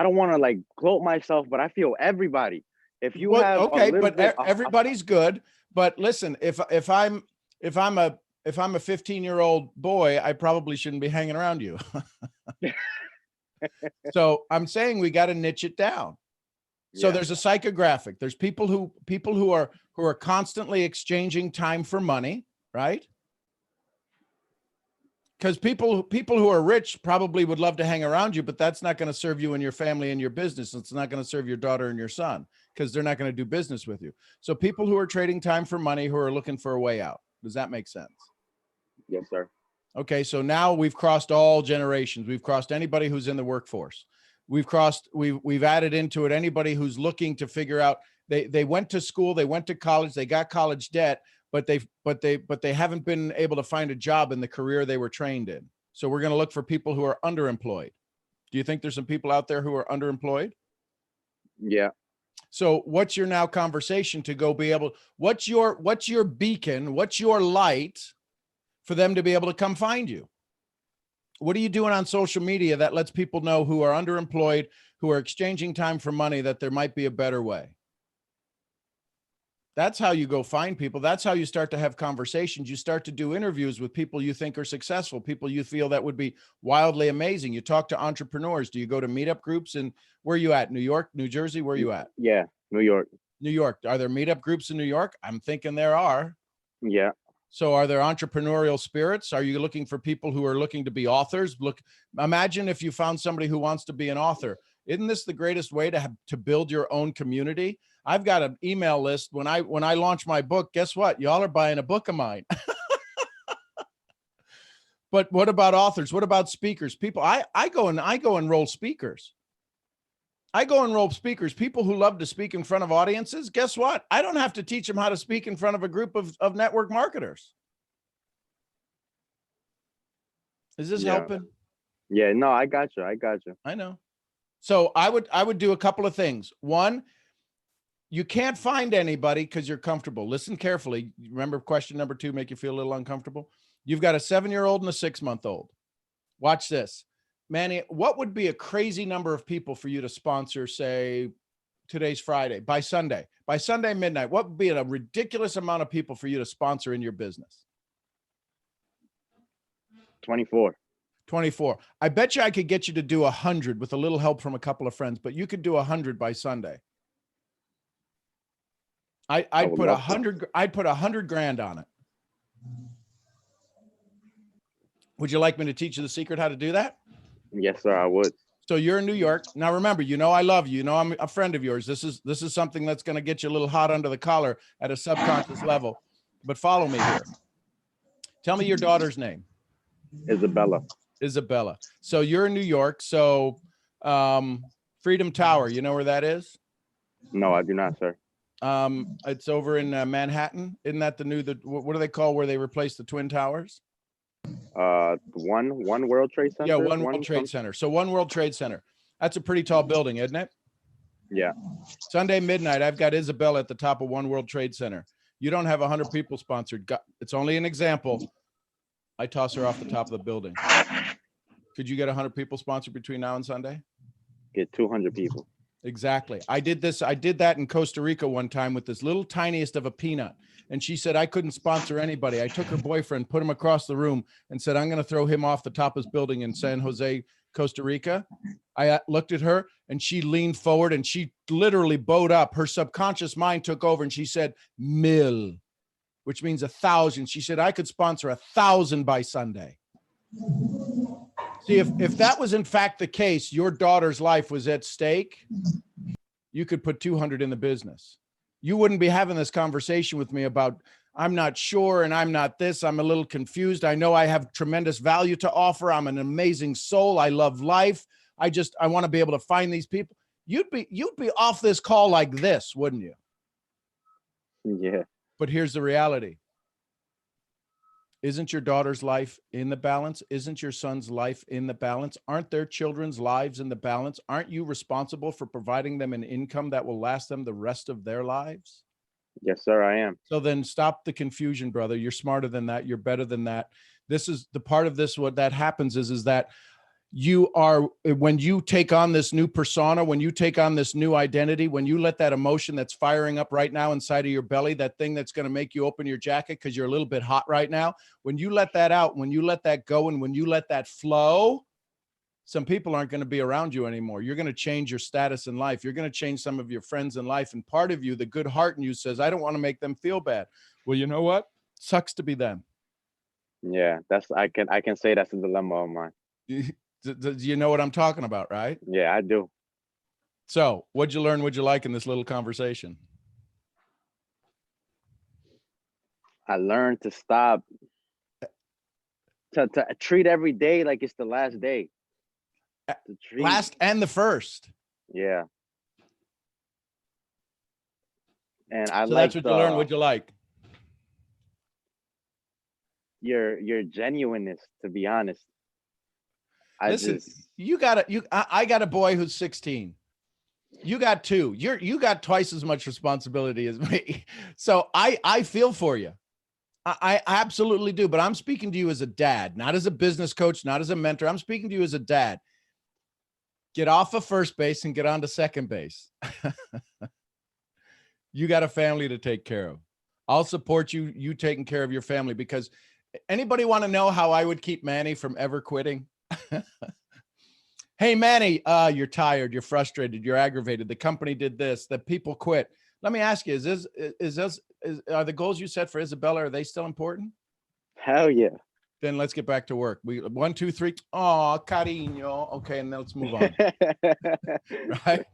don't want to like gloat myself, but I feel everybody. If you Well, have okay, a little but bit, everybody's good. But listen, if I'm a 15-year-old boy, I probably shouldn't be hanging around you. So I'm saying we got to niche it down. So yeah, there's a psychographic. There's people who are constantly exchanging time for money, right? Because people who are rich probably would love to hang around you, but that's not going to serve you and your family and your business. It's not going to serve your daughter and your son because they're not going to do business with you. So people who are trading time for money, who are looking for a way out. Does that make sense? yes, sir. Okay, so now we've crossed all generations. We've crossed anybody who's in the workforce. We've added into it anybody who's looking to figure out, they went to school, they went to college, they got college debt, but they haven't been able to find a job in the career they were trained in. So we're going to look for people who are underemployed. Do you think there's some people out there who are underemployed? Yeah. So what's your now conversation to go be able, what's your beacon, what's your light for them to be able to come find you? What are you doing on social media that lets people know who are underemployed, who are exchanging time for money, that there might be a better way? That's how you go find people. That's how you start to have conversations. You start to do interviews with people you think are successful, people you feel that would be wildly amazing. You talk to entrepreneurs. Do you go to meetup groups? And where are you at? New York, New Jersey? Where are you at? Yeah, New York. New York. Are there meetup groups in New York? I'm thinking there are. Yeah. So are there entrepreneurial spirits? Are you looking for people who are looking to be authors? Look, imagine if you found somebody who wants to be an author. Isn't this the greatest way to build your own community? I've got an email list. When I launch my book, guess what? Y'all are buying a book of mine. But what about authors? What about speakers? People, I go and roll speakers. I go and roll speakers, people who love to speak in front of audiences. Guess what? I don't have to teach them how to speak in front of a group of network marketers. Is this helping? Yeah, no, I got you. I know. So I would do a couple of things. One, You can't find anybody because you're comfortable. Listen carefully. Remember question number 2, make you feel a little uncomfortable. You've got a 7-year-old and a 6-month-old. Watch this. Manny, what would be a crazy number of people for you to sponsor, say, today's Friday, by Sunday midnight? What would be a ridiculous amount of people for you to sponsor in your business? 24. 24. I bet you I could get you to do 100 with a little help from a couple of friends, but you could do 100 by Sunday. I'd put 100. I'd put 100 grand on it. Would you like me to teach you the secret how to do that? Yes, sir, I would. So you're in New York. Now remember, you know I love you. You know I'm a friend of yours. This is something that's going to get you a little hot under the collar at a subconscious level. But follow me here. Tell me your daughter's name. Isabella. Isabella. So you're in New York. So Freedom Tower, you know where that is? No, I do not, sir. It's over in Manhattan. Isn't that what do they call where they replaced the Twin Towers? One World Trade Center. Yeah, One World Trade Center. So One World Trade Center. That's a pretty tall building, isn't it? Yeah. Sunday midnight, I've got Isabella at the top of One World Trade Center. You don't have 100 people sponsored. It's only an example. I toss her off the top of the building. Could you get 100 people sponsored between now and Sunday? Get 200 people. Exactly. I did that in Costa Rica one time with this little tiniest of a peanut. And she said, I couldn't sponsor anybody. I took her boyfriend, put him across the room and said, I'm going to throw him off the top of this building in San Jose, Costa Rica. I looked at her and she leaned forward and she literally bowed up. Her subconscious mind took over and she said, 1,000, which means 1,000. She said, I could sponsor 1,000 by Sunday. See, if that was in fact the case, your daughter's life was at stake, you could put 200 in the business. You wouldn't be having this conversation with me about, I'm not sure and I'm not this, I'm a little confused. I know I have tremendous value to offer. I'm an amazing soul. I love life. I want to be able to find these people. You'd be off this call like this, wouldn't you? Yeah. But here's the reality. Isn't your daughter's life in the balance? Isn't your son's life in the balance? Aren't their children's lives in the balance? Aren't you responsible for providing them an income that will last them the rest of their lives? Yes, sir, I am. So then stop the confusion, brother. You're smarter than that. You're better than that. This is the part of this. What that happens is that when you take on this new persona, when you take on this new identity, when you let that emotion that's firing up right now inside of your belly, that thing that's going to make you open your jacket because you're a little bit hot right now, when you let that out, when you let that go, and when you let that flow, some people aren't going to be around you anymore. You're going to change your status in life. You're going to change some of your friends in life. And part of you, the good heart in you says, I don't want to make them feel bad. Well, you know what? Sucks to be them. Yeah, I can say that's a dilemma of mine. Do you know what I'm talking about, right? Yeah, I do. So what'd you learn? What'd you like in this little conversation? I learned to stop, to treat every day like it's the last day. Last and the first. Yeah. And so that's what you learned. What'd you like? Your genuineness, to be honest. Listen, I got a boy who's 16. You got 2. You got twice as much responsibility as me. So I feel for you. I absolutely do. But I'm speaking to you as a dad, not as a business coach, not as a mentor. I'm speaking to you as a dad. Get off of first base and get on to second base. You got a family to take care of. I'll support you taking care of your family, because anybody want to know how I would keep Manny from ever quitting? Hey, Manny, you're tired, you're frustrated, you're aggravated. The company did this, the people quit. Let me ask you, are the goals you set for Isabella, are they still important? Hell yeah. Then let's get back to work. 1, 2, 3. Oh, cariño. Okay, and then let's move on. Right?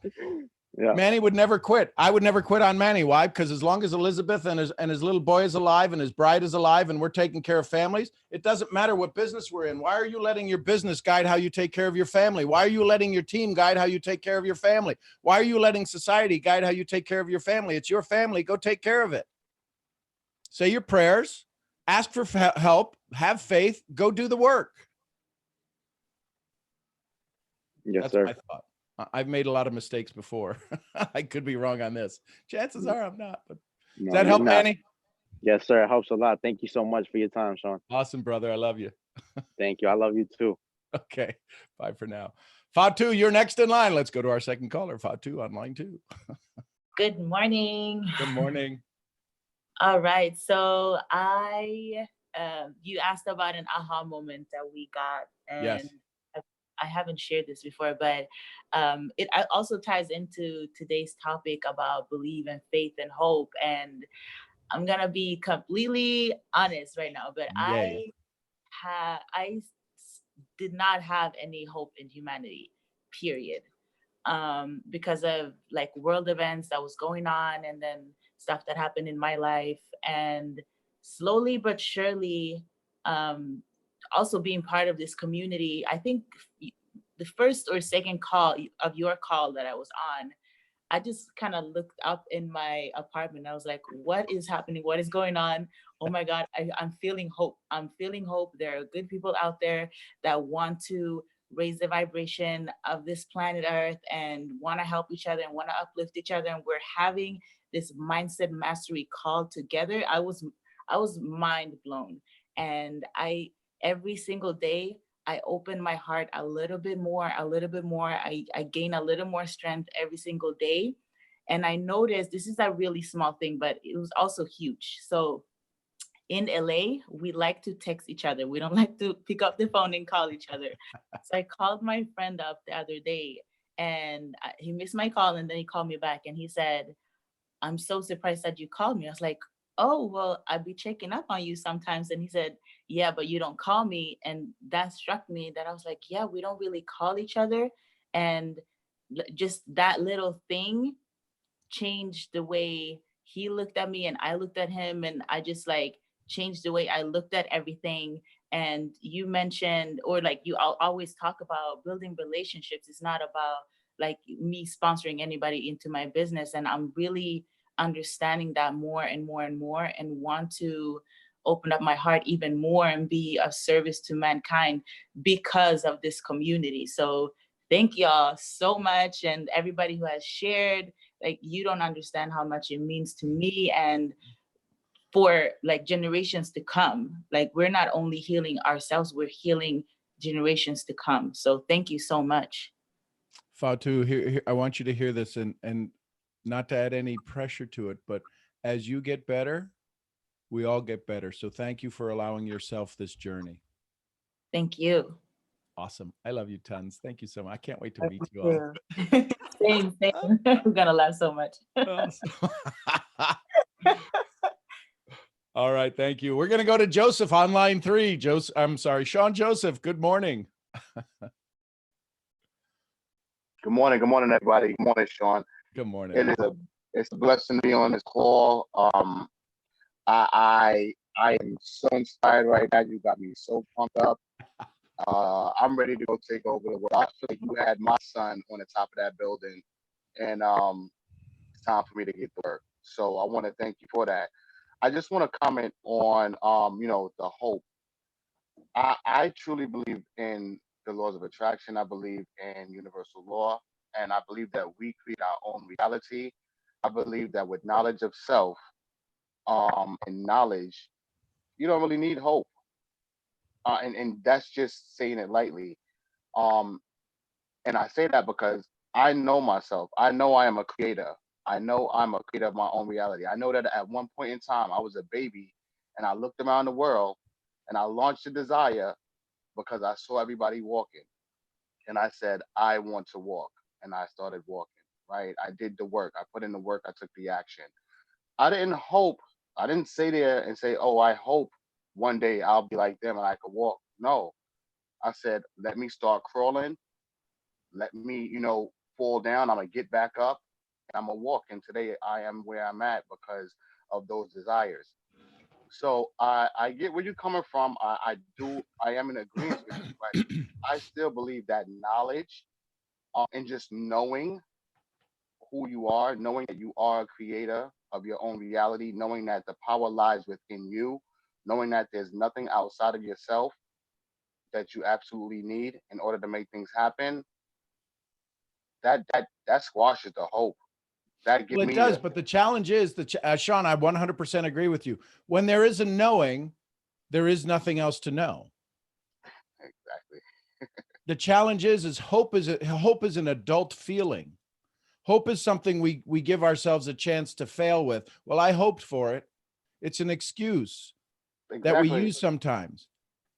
Yeah. Manny would never quit. I would never quit on Manny. Why? Because as long as Elizabeth and his little boy is alive and his bride is alive and we're taking care of families, it doesn't matter what business we're in. Why are you letting your business guide how you take care of your family? Why are you letting your team guide how you take care of your family? Why are you letting society guide how you take care of your family? It's your family. Go take care of it. Say your prayers, ask for help, have faith, go do the work. Yes, That's sir. my thought. I've made a lot of mistakes before. I could be wrong on this. Chances are I'm not. But No, does that you're help, not. Manny? Yes, sir. It helps a lot. Thank you so much for your time, Sean. Awesome, brother. I love you. Thank you. I love you too. Okay. Bye for now. Fatu, you're next in line. Let's go to our second caller. Fatu on line 2. Good morning. Good morning. All right. So you asked about an aha moment that we got, Yes. and I haven't shared this before, but it also ties into today's topic about belief and faith and hope. And I'm gonna be completely honest right now, but Yay. I did not have any hope in humanity, period. Because of like world events that was going on and then stuff that happened in my life. And slowly but surely, also being part of this community, I think the first or second call of your call that I was on, I just kind of looked up in my apartment. I was like, what is happening? What is going on? Oh my God, I'm feeling hope. I'm feeling hope. There are good people out there that want to raise the vibration of this planet Earth and want to help each other and want to uplift each other. And we're having this mindset mastery call together. I was mind blown. And every single day, I open my heart a little bit more, a little bit more. I gain a little more strength every single day. And I noticed this is a really small thing, but it was also huge. So in LA, we like to text each other. We don't like to pick up the phone and call each other. So I called my friend up the other day and he missed my call and then he called me back and he said, I'm so surprised that you called me. I was like, oh, well, I'd be checking up on you sometimes. And he said, yeah, but you don't call me. And that struck me that I was like, yeah, we don't really call each other. And just that little thing changed the way he looked at me and I looked at him. And I just like changed the way I looked at everything. And you mentioned, or like you always talk about building relationships. It's not about like me sponsoring anybody into my business. And I'm really understanding that more and more and more and want to open up my heart even more and be of service to mankind because of this community. So thank y'all so much. And everybody who has shared, like you don't understand how much it means to me and for like generations to come. Like we're not only healing ourselves, we're healing generations to come. So thank you so much. Fatu, here, I want you to hear this and not to add any pressure to it, but as you get better, we all get better. So thank you for allowing yourself this journey. Thank you. Awesome. I love you tons. Thank you so much. I can't wait to meet you all. Same. We're gonna laugh so much. Awesome. All right. Thank you. We're going to go to Joseph on line 3. Sean Joseph. Good morning. Good morning, everybody. Good morning, Sean. Good morning. It's a blessing to be on this call. I am so inspired right now. You got me so pumped up. I'm ready to go take over the world. I feel like you had my son on the top of that building, and it's time for me to get to work. So I want to thank you for that. I just want to comment on the hope. I truly believe in the laws of attraction. I believe in universal law, and I believe that we create our own reality. I believe that with knowledge of self, and knowledge, you don't really need hope. And that's just saying it lightly. Um, and I say that because I know myself. I know I am a creator. I know I'm a creator of my own reality. I know that at one point in time, I was a baby and I looked around the world and I launched a desire because I saw everybody walking. And I said, I want to walk. And I started walking, right? I did the work. I put in the work. I took the action. I didn't hope. I didn't sit there and say, oh, I hope one day I'll be like them and I could walk. No, I said, let me start crawling. Let me, fall down. I'm going to get back up and I'm going to walk. And today I am where I'm at because of those desires. So I get where you're coming from. I am in agreement with you, but I still believe that knowledge and just knowing who you are, knowing that you are a creator of your own reality, knowing that the power lies within you, knowing that there's nothing outside of yourself that you absolutely need in order to make things happen. that squashes the hope. That give Well, it me does, a, but the challenge is that, Sean, I 100% agree with you. When there is a knowing, there is nothing else to know. exactly. The challenge is hope is an adult feeling. Hope is something we give ourselves a chance to fail with. Well, I hoped for it. It's an excuse that we Exactly. use sometimes.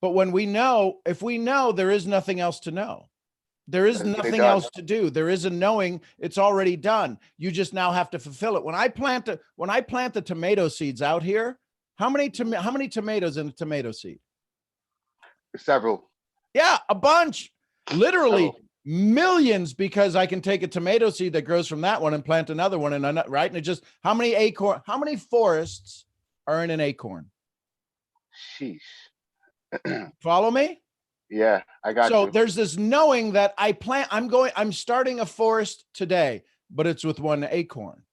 But when we know, if we know, there is nothing else to know. There is Let's get it nothing done. else to do. There is a knowing, it's already done. You just now have to fulfill it. When I plant the tomato seeds out here, how many tomatoes in a tomato seed? Several. Yeah, a bunch. Literally Several. millions, because I can take a tomato seed that grows from that one and plant another one, and another, right? And it just, how many forests are in an acorn? Sheesh. Follow me? Yeah, I got So you. there's this knowing that I'm starting a forest today, but it's with one acorn.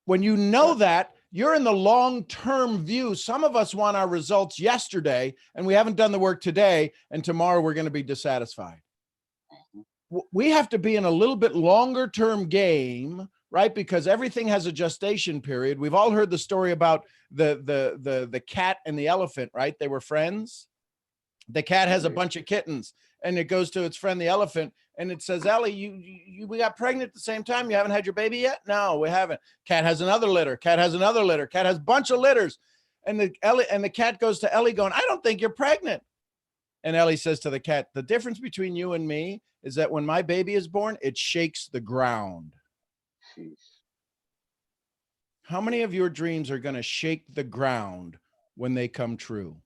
When you know that, you're in the long-term view. Some of us want our results yesterday, and we haven't done the work today, and tomorrow we're going to be dissatisfied. We have to be in a little bit longer term game, right? Because everything has a gestation period. We've all heard the story about the cat and the elephant, right? They were friends. The cat has a bunch of kittens, and it goes to its friend the elephant, and it says, Ellie, we got pregnant at the same time. You haven't had your baby yet? No, we haven't. Cat has another litter. Cat has another litter. Cat has a bunch of litters. And the cat goes to Ellie going, I don't think you're pregnant. And Ellie says to the cat, the difference between you and me is that when my baby is born, it shakes the ground. Sheesh. How many of your dreams are going to shake the ground when they come true?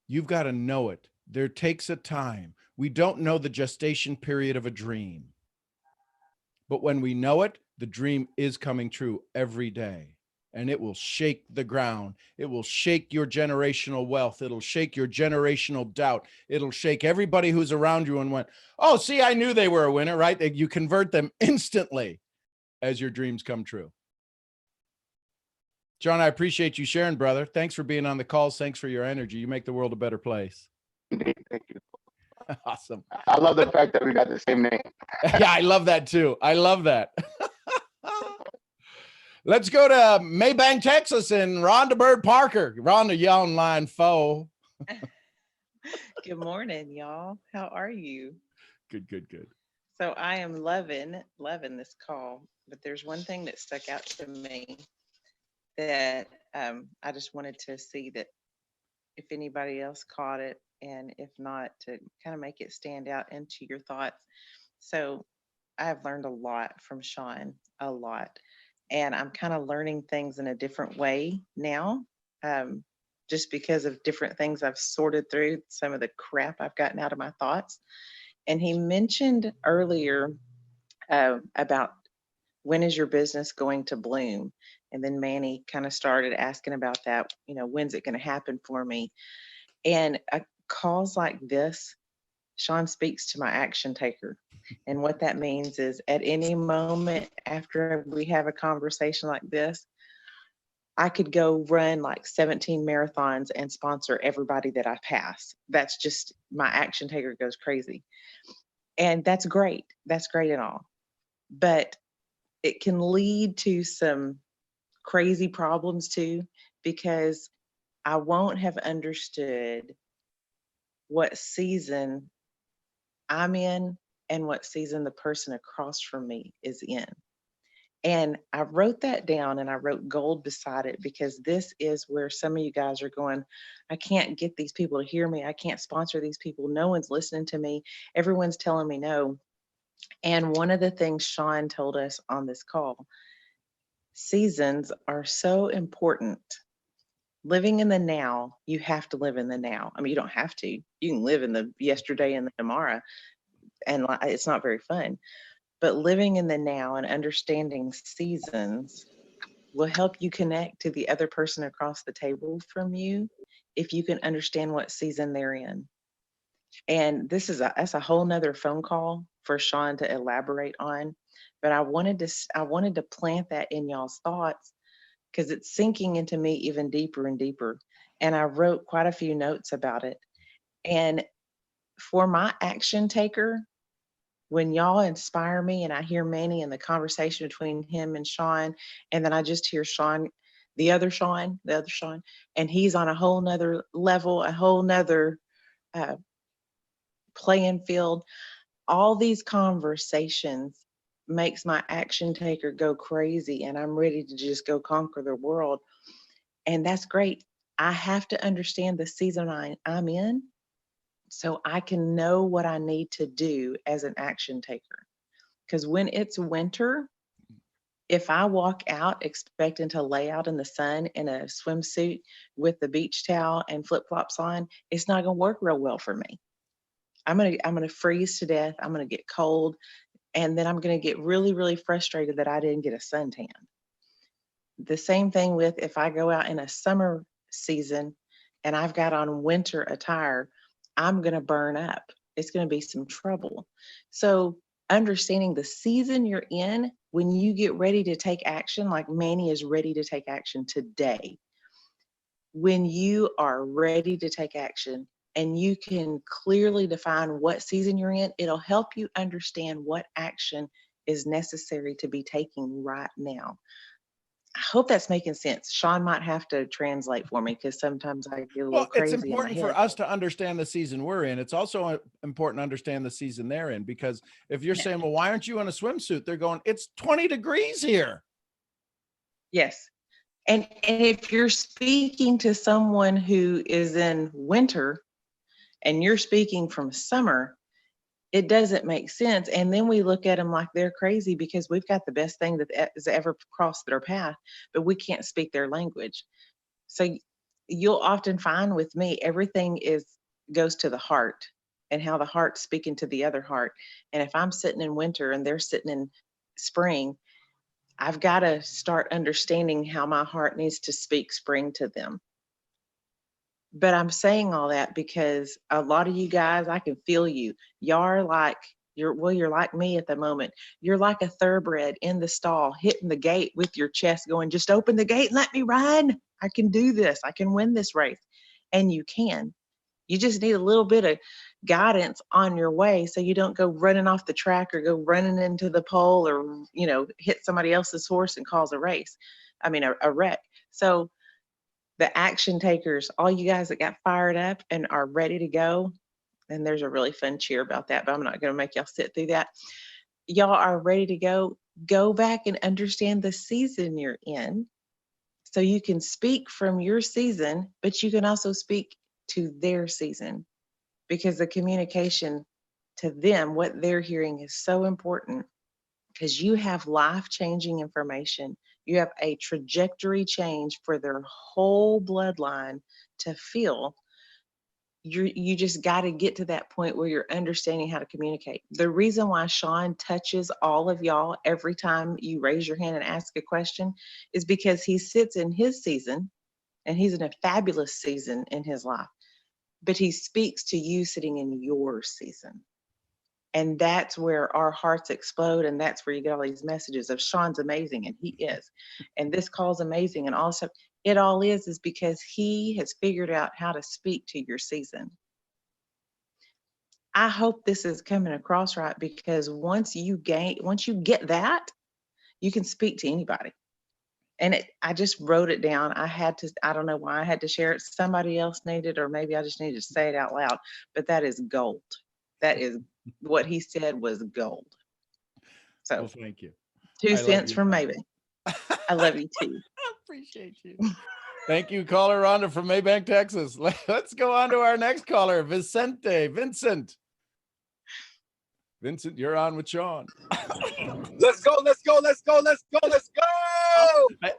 You've got to know it. There takes a time. We don't know the gestation period of a dream. But when we know it, the dream is coming true every day. And it will shake the ground. It will shake your generational wealth. It'll shake your generational doubt. It'll shake everybody who's around you and went, oh, see, I knew they were a winner, right? You convert them instantly as your dreams come true. John, I appreciate you sharing, brother. Thanks for being on the calls. Thanks for your energy. You make the world a better place. Thank you. Awesome. I love the fact that we got the same name. Yeah, I love that too. I love that. Let's go to Maybank, Texas, and Rhonda Bird Parker. Rhonda, you online foe. Good morning, y'all. How are you? Good. So I am loving this call, but there's one thing that stuck out to me that I just wanted to see that if anybody else caught it, and if not, to kind of make it stand out into your thoughts. So I have learned a lot from Sean, a lot, and I'm kind of learning things in a different way now, just because of different things I've sorted through, some of the crap I've gotten out of my thoughts. And he mentioned earlier about when is your business going to bloom? And then Manny kind of started asking about that, when's it going to happen for me? And calls like this, Sean speaks to my action taker. And what that means is at any moment after we have a conversation like this, I could go run like 17 marathons and sponsor everybody that I pass. That's just, my action taker goes crazy. And that's great. That's great and all. But it can lead to some crazy problems too, because I won't have understood what season I'm in and what season the person across from me is in. And I wrote that down, and I wrote gold beside it, because this is where some of you guys are going, I can't get these people to hear me. I can't sponsor these people. No one's listening to me. Everyone's telling me no. And one of the things Sean told us on this call, seasons are so important. Living in the now, you have to live in the now. I mean, you don't have to. You can live in the yesterday and the tomorrow, and it's not very fun. But living in the now and understanding seasons will help you connect to the other person across the table from you if you can understand what season they're in. And that's a whole nother phone call for Sean to elaborate on. But I wanted to plant that in y'all's thoughts, because it's sinking into me even deeper and deeper. And I wrote quite a few notes about it. And for my action taker, when y'all inspire me and I hear Manny and the conversation between him and Sean, and then I just hear Sean, the other Sean, and he's on a whole nother level, a whole nother uh, playing field. All these conversations makes my action taker go crazy, and I'm ready to just go conquer the world. And that's great. I have to understand the season I'm in so I can know what I need to do as an action taker. Because when it's winter, if I walk out expecting to lay out in the sun in a swimsuit with the beach towel and flip-flops on, it's not going to work real well for me. I'm gonna freeze to death. I'm gonna get cold, and then I'm gonna get really, really frustrated that I didn't get a suntan. The same thing with if I go out in a summer season and I've got on winter attire, I'm gonna burn up. It's gonna be some trouble. So understanding the season you're in when you get ready to take action, like Manny is ready to take action today. When you are ready to take action and you can clearly define what season you're in, it'll help you understand what action is necessary to be taking right now. I hope that's making sense. Sean might have to translate for me because sometimes I get a little Well, it's crazy in my important head. for us to understand the season we're in. It's also important to understand the season they're in, because if you're Yeah. saying, well, why aren't you in a swimsuit? They're going, it's 20 degrees here. Yes. And if you're speaking to someone who is in winter and you're speaking from summer, it doesn't make sense. And then we look at them like they're crazy because we've got the best thing that has ever crossed their path, but we can't speak their language. So you'll often find with me, everything goes to the heart and how the heart's speaking to the other heart. And if I'm sitting in winter and they're sitting in spring, I've got to start understanding how my heart needs to speak spring to them. But I'm saying all that because a lot of you guys, I can feel you. You're like, you're like me at the moment. You're like a thoroughbred in the stall, hitting the gate with your chest going, just open the gate and let me run. I can do this. I can win this race. And you can. You just need a little bit of guidance on your way so you don't go running off the track or go running into the pole or, hit somebody else's horse and cause a race. I mean, a wreck. So the action takers, all you guys that got fired up and are ready to go, and there's a really fun cheer about that, but I'm not going to make y'all sit through that. Y'all are ready to go back and understand the season you're in so you can speak from your season, but you can also speak to their season because the communication to them, what they're hearing is so important because you have life-changing information. You have a trajectory change for their whole bloodline to feel. You just got to get to that point where you're understanding how to communicate. The reason why Sean touches all of y'all every time you raise your hand and ask a question is because he sits in his season and he's in a fabulous season in his life, but he speaks to you sitting in your season. And that's where our hearts explode. And that's where you get all these messages of Sean's amazing, and he is. And this call's amazing. And also, it all is because he has figured out how to speak to your season. I hope this is coming across right because once you get that, you can speak to anybody. And I just wrote it down. I don't know why I had to share it. Somebody else needed, or maybe I just needed to say it out loud, but that is gold. That is what he said was gold. So Well, thank you. 2 I love cents you, from Rhonda. Maybe. I love you too. I appreciate you. Thank you, caller Rhonda from Maybank, Texas. Let's go on to our next caller, Vincent. Vincent, you're on with Sean. Let's go, let's go, let's go, let's go, let's go.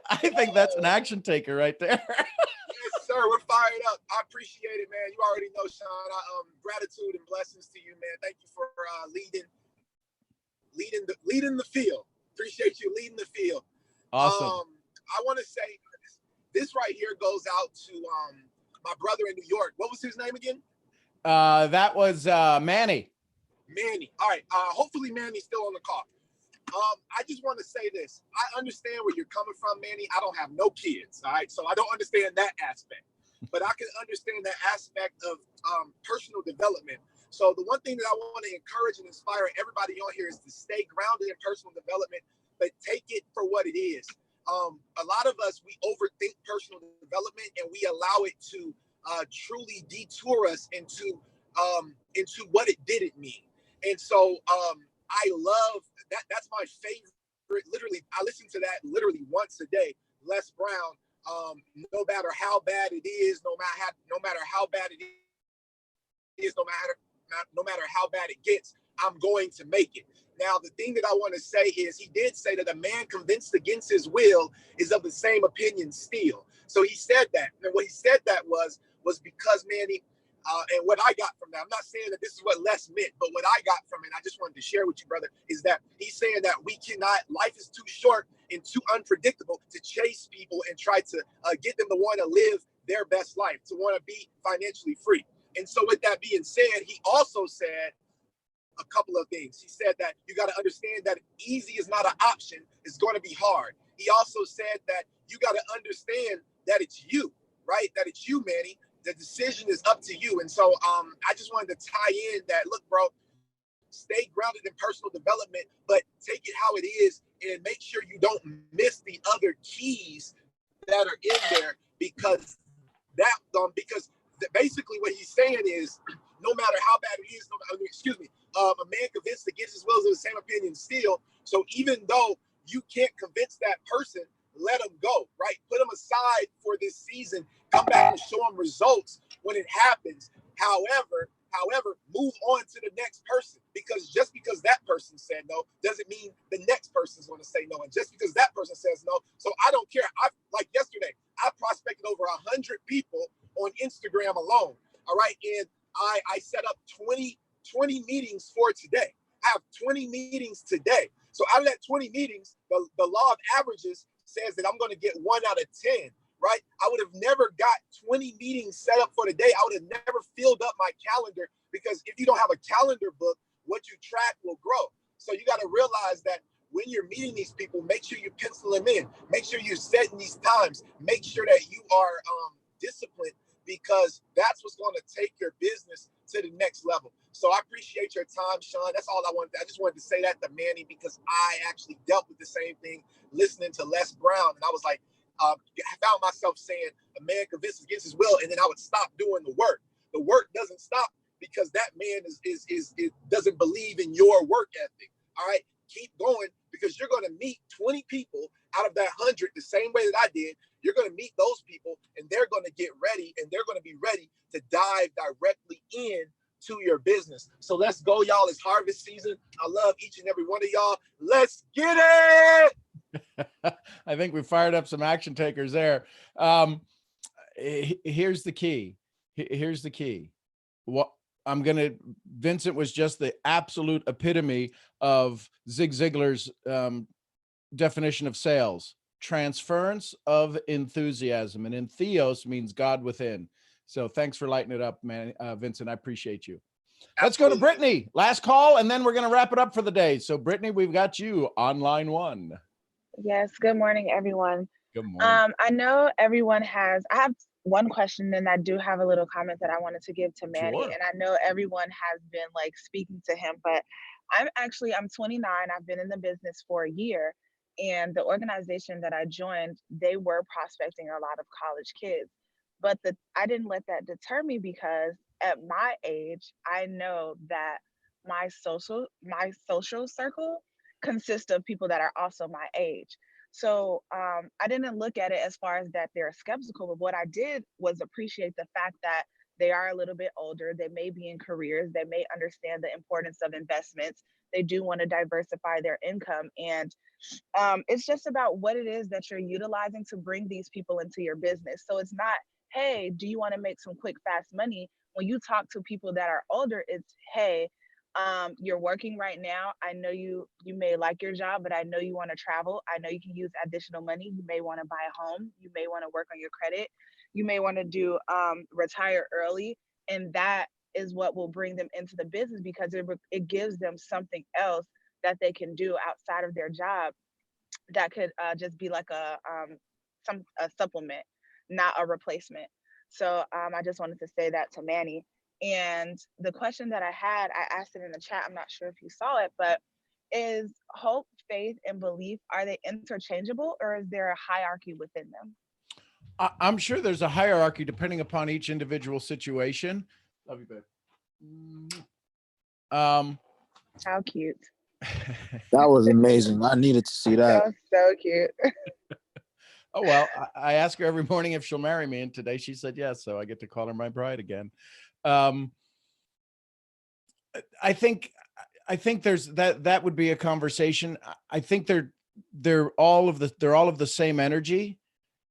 I think that's an action taker right there. Yes, sir. We're fired up. I appreciate it, man. You already know, Sean. Gratitude and blessings to you, man. Thank you for leading the field. Appreciate you leading the field. Awesome. I want to say this right here goes out to my brother in New York. What was his name again? That was Manny. Manny. All right. Hopefully Manny's still on the call. I just want to say this. I understand where you're coming from, Manny. I don't have no kids, all right? So I don't understand that aspect. But I can understand that aspect of personal development. So the one thing that I want to encourage and inspire everybody on here is to stay grounded in personal development, but take it for what it is. A lot of us, we overthink personal development and we allow it to truly detour us into what it didn't mean. And so I love that. That's my favorite. Literally, I listen to that literally once a day. Les Brown. No matter how bad it is, no matter how bad it is, no matter how bad it gets, I'm going to make it. Now, the thing that I want to say is he did say that a man convinced against his will is of the same opinion still. So he said that. And what he said that was because, Manny, and what I got from that, I'm not saying that this is what Les meant, but what I got from it, I just wanted to share with you, brother, is that he's saying that we cannot, life is too short and too unpredictable to chase people and try to get them to want to live their best life, to want to be financially free. And so with that being said, he also said a couple of things. He said that you got to understand that easy is not an option. It's going to be hard. He also said that you got to understand that it's you, right? That it's you, Manny. The decision is up to you. And so I just wanted to tie in that, look, bro, stay grounded in personal development, but take it how it is and make sure you don't miss the other keys that are in there, because basically what he's saying is no matter how bad it is, a man convinced against his will is of the same opinion still. So even though you can't convince that person, let them go, right? Put them aside for this season. Come back and show them results when it happens. However, move on to the next person, because just because that person said no doesn't mean the next person's going to say no. And just because that person says no, so I don't care. Like yesterday, I prospected over 100 people on Instagram alone. All right, and I set up 20 meetings for today. I have 20 meetings today. So out of that 20 meetings, the law of averages says that I'm going to get 1 out of 10, right? I would have never got 20 meetings set up for the day. I would have never filled up my calendar, because if you don't have a calendar book, what you track will grow. So you got to realize that when you're meeting these people, make sure you pencil them in. Make sure you're setting these times. Make sure that you are disciplined, because that's what's going to take your business to the next level. So I appreciate your time, Sean. That's all I wanted. I just wanted to say that to Manny, because I actually dealt with the same thing listening to Les Brown. And I was like, I found myself saying a man convinced against his will, and then I would stop doing the work. The work doesn't stop because that man is doesn't believe in your work ethic. All right, keep going, because you're going to meet 20 people out of that 100 the same way that I did. You're going to meet those people, and they're going to get ready, and they're going to be ready to dive directly in to your business. So let's go, y'all. It's harvest season. I love each and every one of y'all. Let's get it. I think we fired up some action takers there. Here's the key. Here's the key. Vincent was just the absolute epitome of Zig Ziglar's definition of sales: transference of enthusiasm, and entheos means God within. So thanks for lighting it up, man. Vincent, I appreciate you. Let's go to Brittany. Last call, and then we're going to wrap it up for the day. So Brittany, we've got you on line 1. Yes. Good morning, everyone. Good morning. I know everyone I have one question, and I do have a little comment that I wanted to give to Manny. Sure. And I know everyone has been like speaking to him, but I'm 29. I've been in the business for a year, and the organization that I joined, they were prospecting a lot of college kids. But I didn't let that deter me, because at my age, I know that my social circle consists of people that are also my age. So I didn't look at it as far as that they're skeptical, but what I did was appreciate the fact that they are a little bit older. They may be in careers. They may understand the importance of investments. They do want to diversify their income. And it's just about what it is that you're utilizing to bring these people into your business. So it's not, hey, do you want to make some quick, fast money? When you talk to people that are older, it's, hey, you're working right now. I know you may like your job, but I know you want to travel. I know you can use additional money. You may want to buy a home. You may want to work on your credit. You may want to do retire early. And that is what will bring them into the business, because it gives them something else that they can do outside of their job that could just be like a supplement, not a replacement. So I just wanted to say that to Manny. And the question that I had, I asked it in the chat. I'm not sure if you saw it, but is hope, faith, and belief, are they interchangeable, or is there a hierarchy within them? I'm sure there's a hierarchy depending upon each individual situation. Love you, babe. How cute. That was amazing. I needed to see that. That was so cute. Oh, well, I ask her every morning if she'll marry me, and today she said yes, so I get to call her my bride again. I think there's that would be a conversation. I think they're all of the same energy.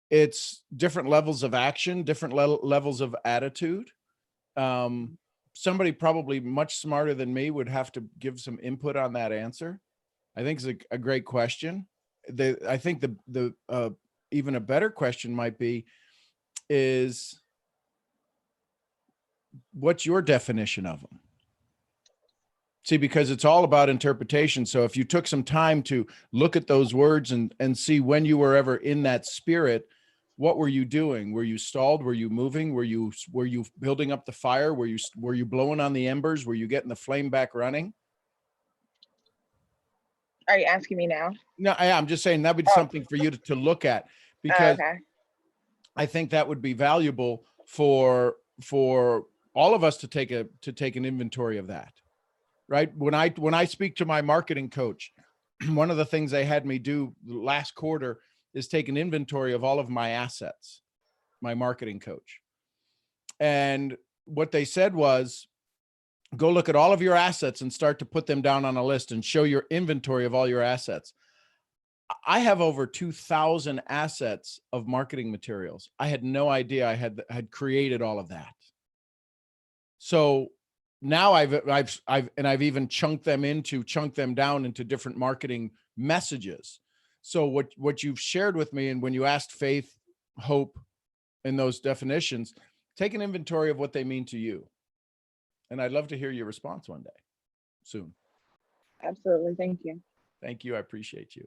It's different levels of action, different levels of attitude. Somebody probably much smarter than me would have to give some input on that answer. I think it's a great question. I think the even a better question might be, is what's your definition of them? See, because it's all about interpretation. So if you took some time to look at those words and see when you were ever in that spirit, what were you doing? Were you stalled? Were you moving? Were you building up the fire? Were you blowing on the embers? Were you getting the flame back running? Are you asking me now? No, I'm just saying that would be something for you to look at, because Okay. I think that would be valuable for all of us to take an inventory of that. Right. When I speak to my marketing coach, one of the things they had me do last quarter is take an inventory of all of my assets, my marketing coach. And what they said was, go look at all of your assets and start to put them down on a list and show your inventory of all your assets. I have over 2,000 assets of marketing materials. I had no idea I had created all of that. So now I've even chunked them down into different marketing messages. So what you've shared with me, and when you asked faith, hope, and those definitions, take an inventory of what they mean to you. And I'd love to hear your response one day soon. Absolutely. Thank you. Thank you. I appreciate you.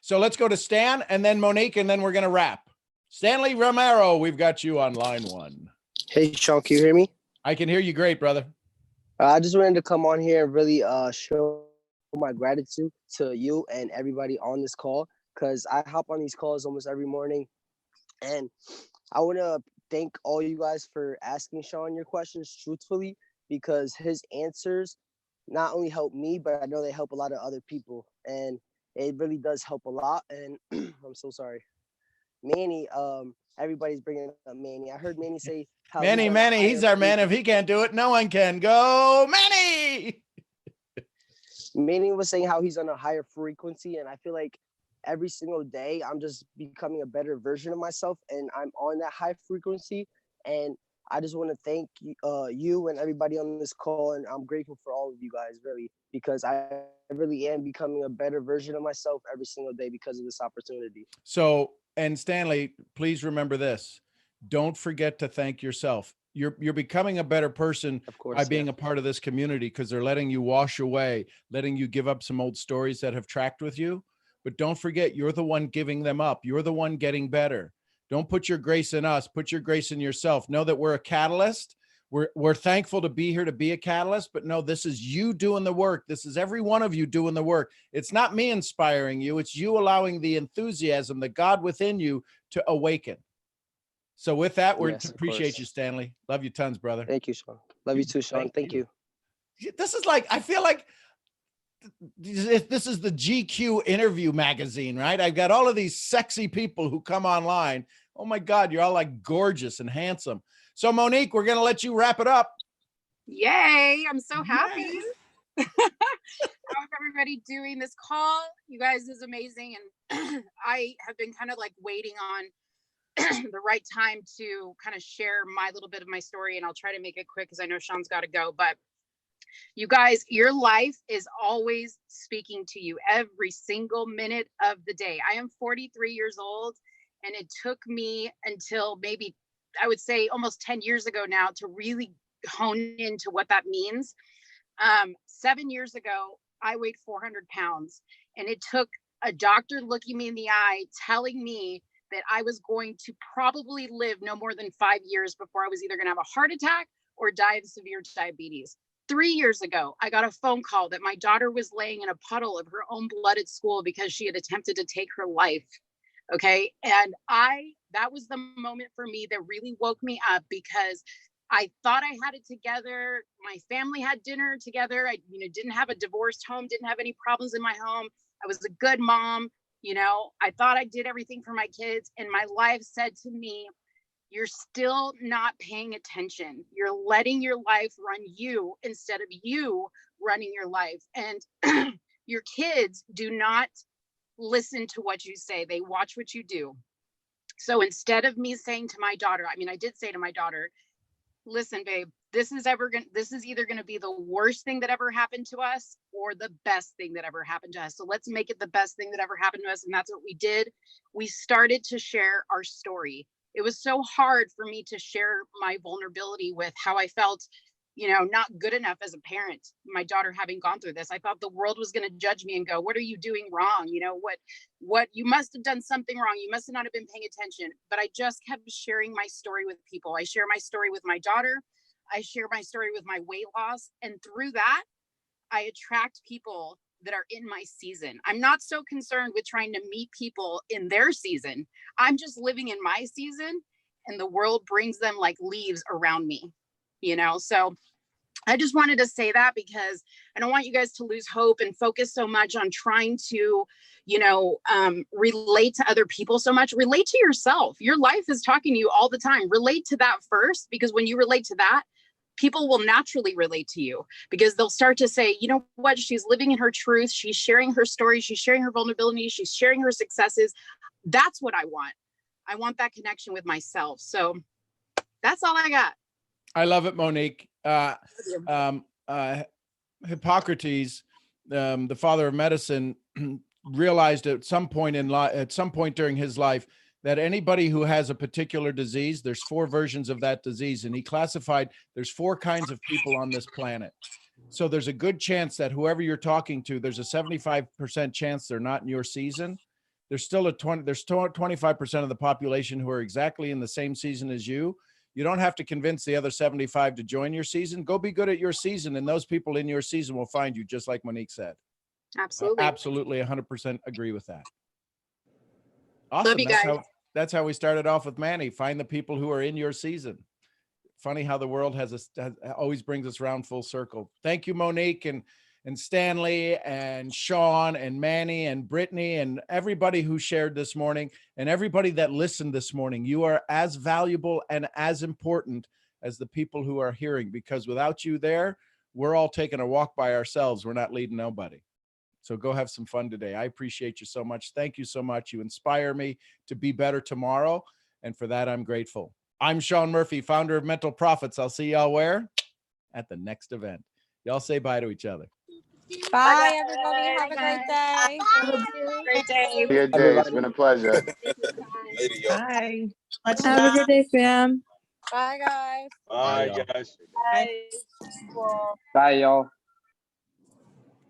So let's go to Stan and then Monique, and then we're going to wrap. Stanley Romero, we've got you on line one. Hey, Sean, can you hear me? I can hear you great, brother. I just wanted to come on here and really show my gratitude to you and everybody on this call, because I hop on these calls almost every morning. And I want to thank all you guys for asking Sean your questions truthfully, because his answers not only help me, but I know they help a lot of other people. And it really does help a lot. And I'm so sorry. Manny, everybody's bringing up Manny. I heard Manny say how Manny, he's our man. If he can't do it, no one can. Go, Manny! Manny was saying how he's on a higher frequency, and I feel like every single day I'm just becoming a better version of myself, and I'm on that high frequency. And I just want to thank you and everybody on this call, and I'm grateful for all of you guys, really, because I really am becoming a better version of myself every single day because of this opportunity. So, and Stanley, please remember this. Don't forget to thank yourself. You're becoming a better person by being a part of this community, because they're letting you wash away, letting you give up some old stories that have tracked with you. But don't forget, you're the one giving them up. You're the one getting better. Don't put your grace in us. Put your grace in yourself. Know that we're a catalyst. We're thankful to be here to be a catalyst, but no, this is you doing the work. This is every one of you doing the work. It's not me inspiring you. It's you allowing the enthusiasm, the God within you, to awaken. So with that, we appreciate you, Stanley. Love you tons, brother. Thank you, Sean. Love you too, Sean. Thank you. This is like, I feel like this is the GQ interview magazine, right? I've got all of these sexy people who come online. Oh my God, you're all like gorgeous and handsome. So Monique, we're going to let you wrap it up. Yay. I'm so happy. How's everybody doing? This call, you guys, is amazing. And I have been kind of like waiting on the right time to kind of share my little bit of my story, and I'll try to make it quick because I know Sean's got to go. But you guys, your life is always speaking to you every single minute of the day. I am 43 years old, and it took me until maybe, I would say almost 10 years ago now, to really hone into what that means. 7 years ago, I weighed 400 pounds, and it took a doctor looking me in the eye, telling me that I was going to probably live no more than 5 years before I was either going to have a heart attack or die of severe diabetes. 3 years ago, I got a phone call that my daughter was laying in a puddle of her own blood at school because she had attempted to take her life. Okay. And that was the moment for me that really woke me up, because I thought I had it together. My family had dinner together. I, didn't have a divorced home, didn't have any problems in my home. I was a good mom. I thought I did everything for my kids, and my life said to me, you're still not paying attention. You're letting your life run you instead of you running your life. And your kids do not listen to what you say. They watch what you do. So instead of me saying to my daughter, I did say to my daughter, listen, babe, this is either going to be the worst thing that ever happened to us or the best thing that ever happened to us. So let's make it the best thing that ever happened to us. And that's what we did. We started to share our story. It was so hard for me to share my vulnerability with how I felt, not good enough as a parent, my daughter having gone through this. I thought the world was going to judge me and go, what are you doing wrong? What you must have done something wrong. You must not have been paying attention. But I just kept sharing my story with people. I share my story with my daughter. I share my story with my weight loss. And through that, I attract people that are in my season. I'm not so concerned with trying to meet people in their season. I'm just living in my season, and the world brings them like leaves around me, So I just wanted to say that, because I don't want you guys to lose hope and focus so much on trying to, relate to other people so much. Relate to yourself. Your life is talking to you all the time. Relate to that first, because when you relate to that, people will naturally relate to you, because they'll start to say, you know what, she's living in her truth. She's sharing her story. She's sharing her vulnerability. She's sharing her successes. That's what I want. I want that connection with myself. So that's all I got. I love it, Monique. Hippocrates, the father of medicine, realized at some point during his life that anybody who has a particular disease, there's 4 versions of that disease. And he classified there's 4 kinds of people on this planet. So there's a good chance that whoever you're talking to, there's a 75% chance they're not in your season. There's still there's 25% of the population who are exactly in the same season as you. You don't have to convince the other 75 to join your season. Go be good at your season, and those people in your season will find you, just like Monique said. Absolutely. Absolutely 100% agree with that. Awesome. Love you guys. That's how we started off with Manny. Find the people who are in your season. Funny how the world always brings us around full circle. Thank you, Monique and Stanley and Sean and Manny and Brittany and everybody who shared this morning and everybody that listened this morning. You are as valuable and as important as the people who are hearing, because without you there, we're all taking a walk by ourselves. We're not leading nobody. So go have some fun today. I appreciate you so much. Thank you so much. You inspire me to be better tomorrow. And for that, I'm grateful. I'm Sean Murphy, founder of Mental Profits. I'll see y'all where? At the next event. Y'all say bye to each other. Bye, everybody. Have a great day. Have a great day. Good day. It's been a pleasure. Bye. Have a good day, fam. Bye, guys. Bye, guys. Bye. Bye, y'all.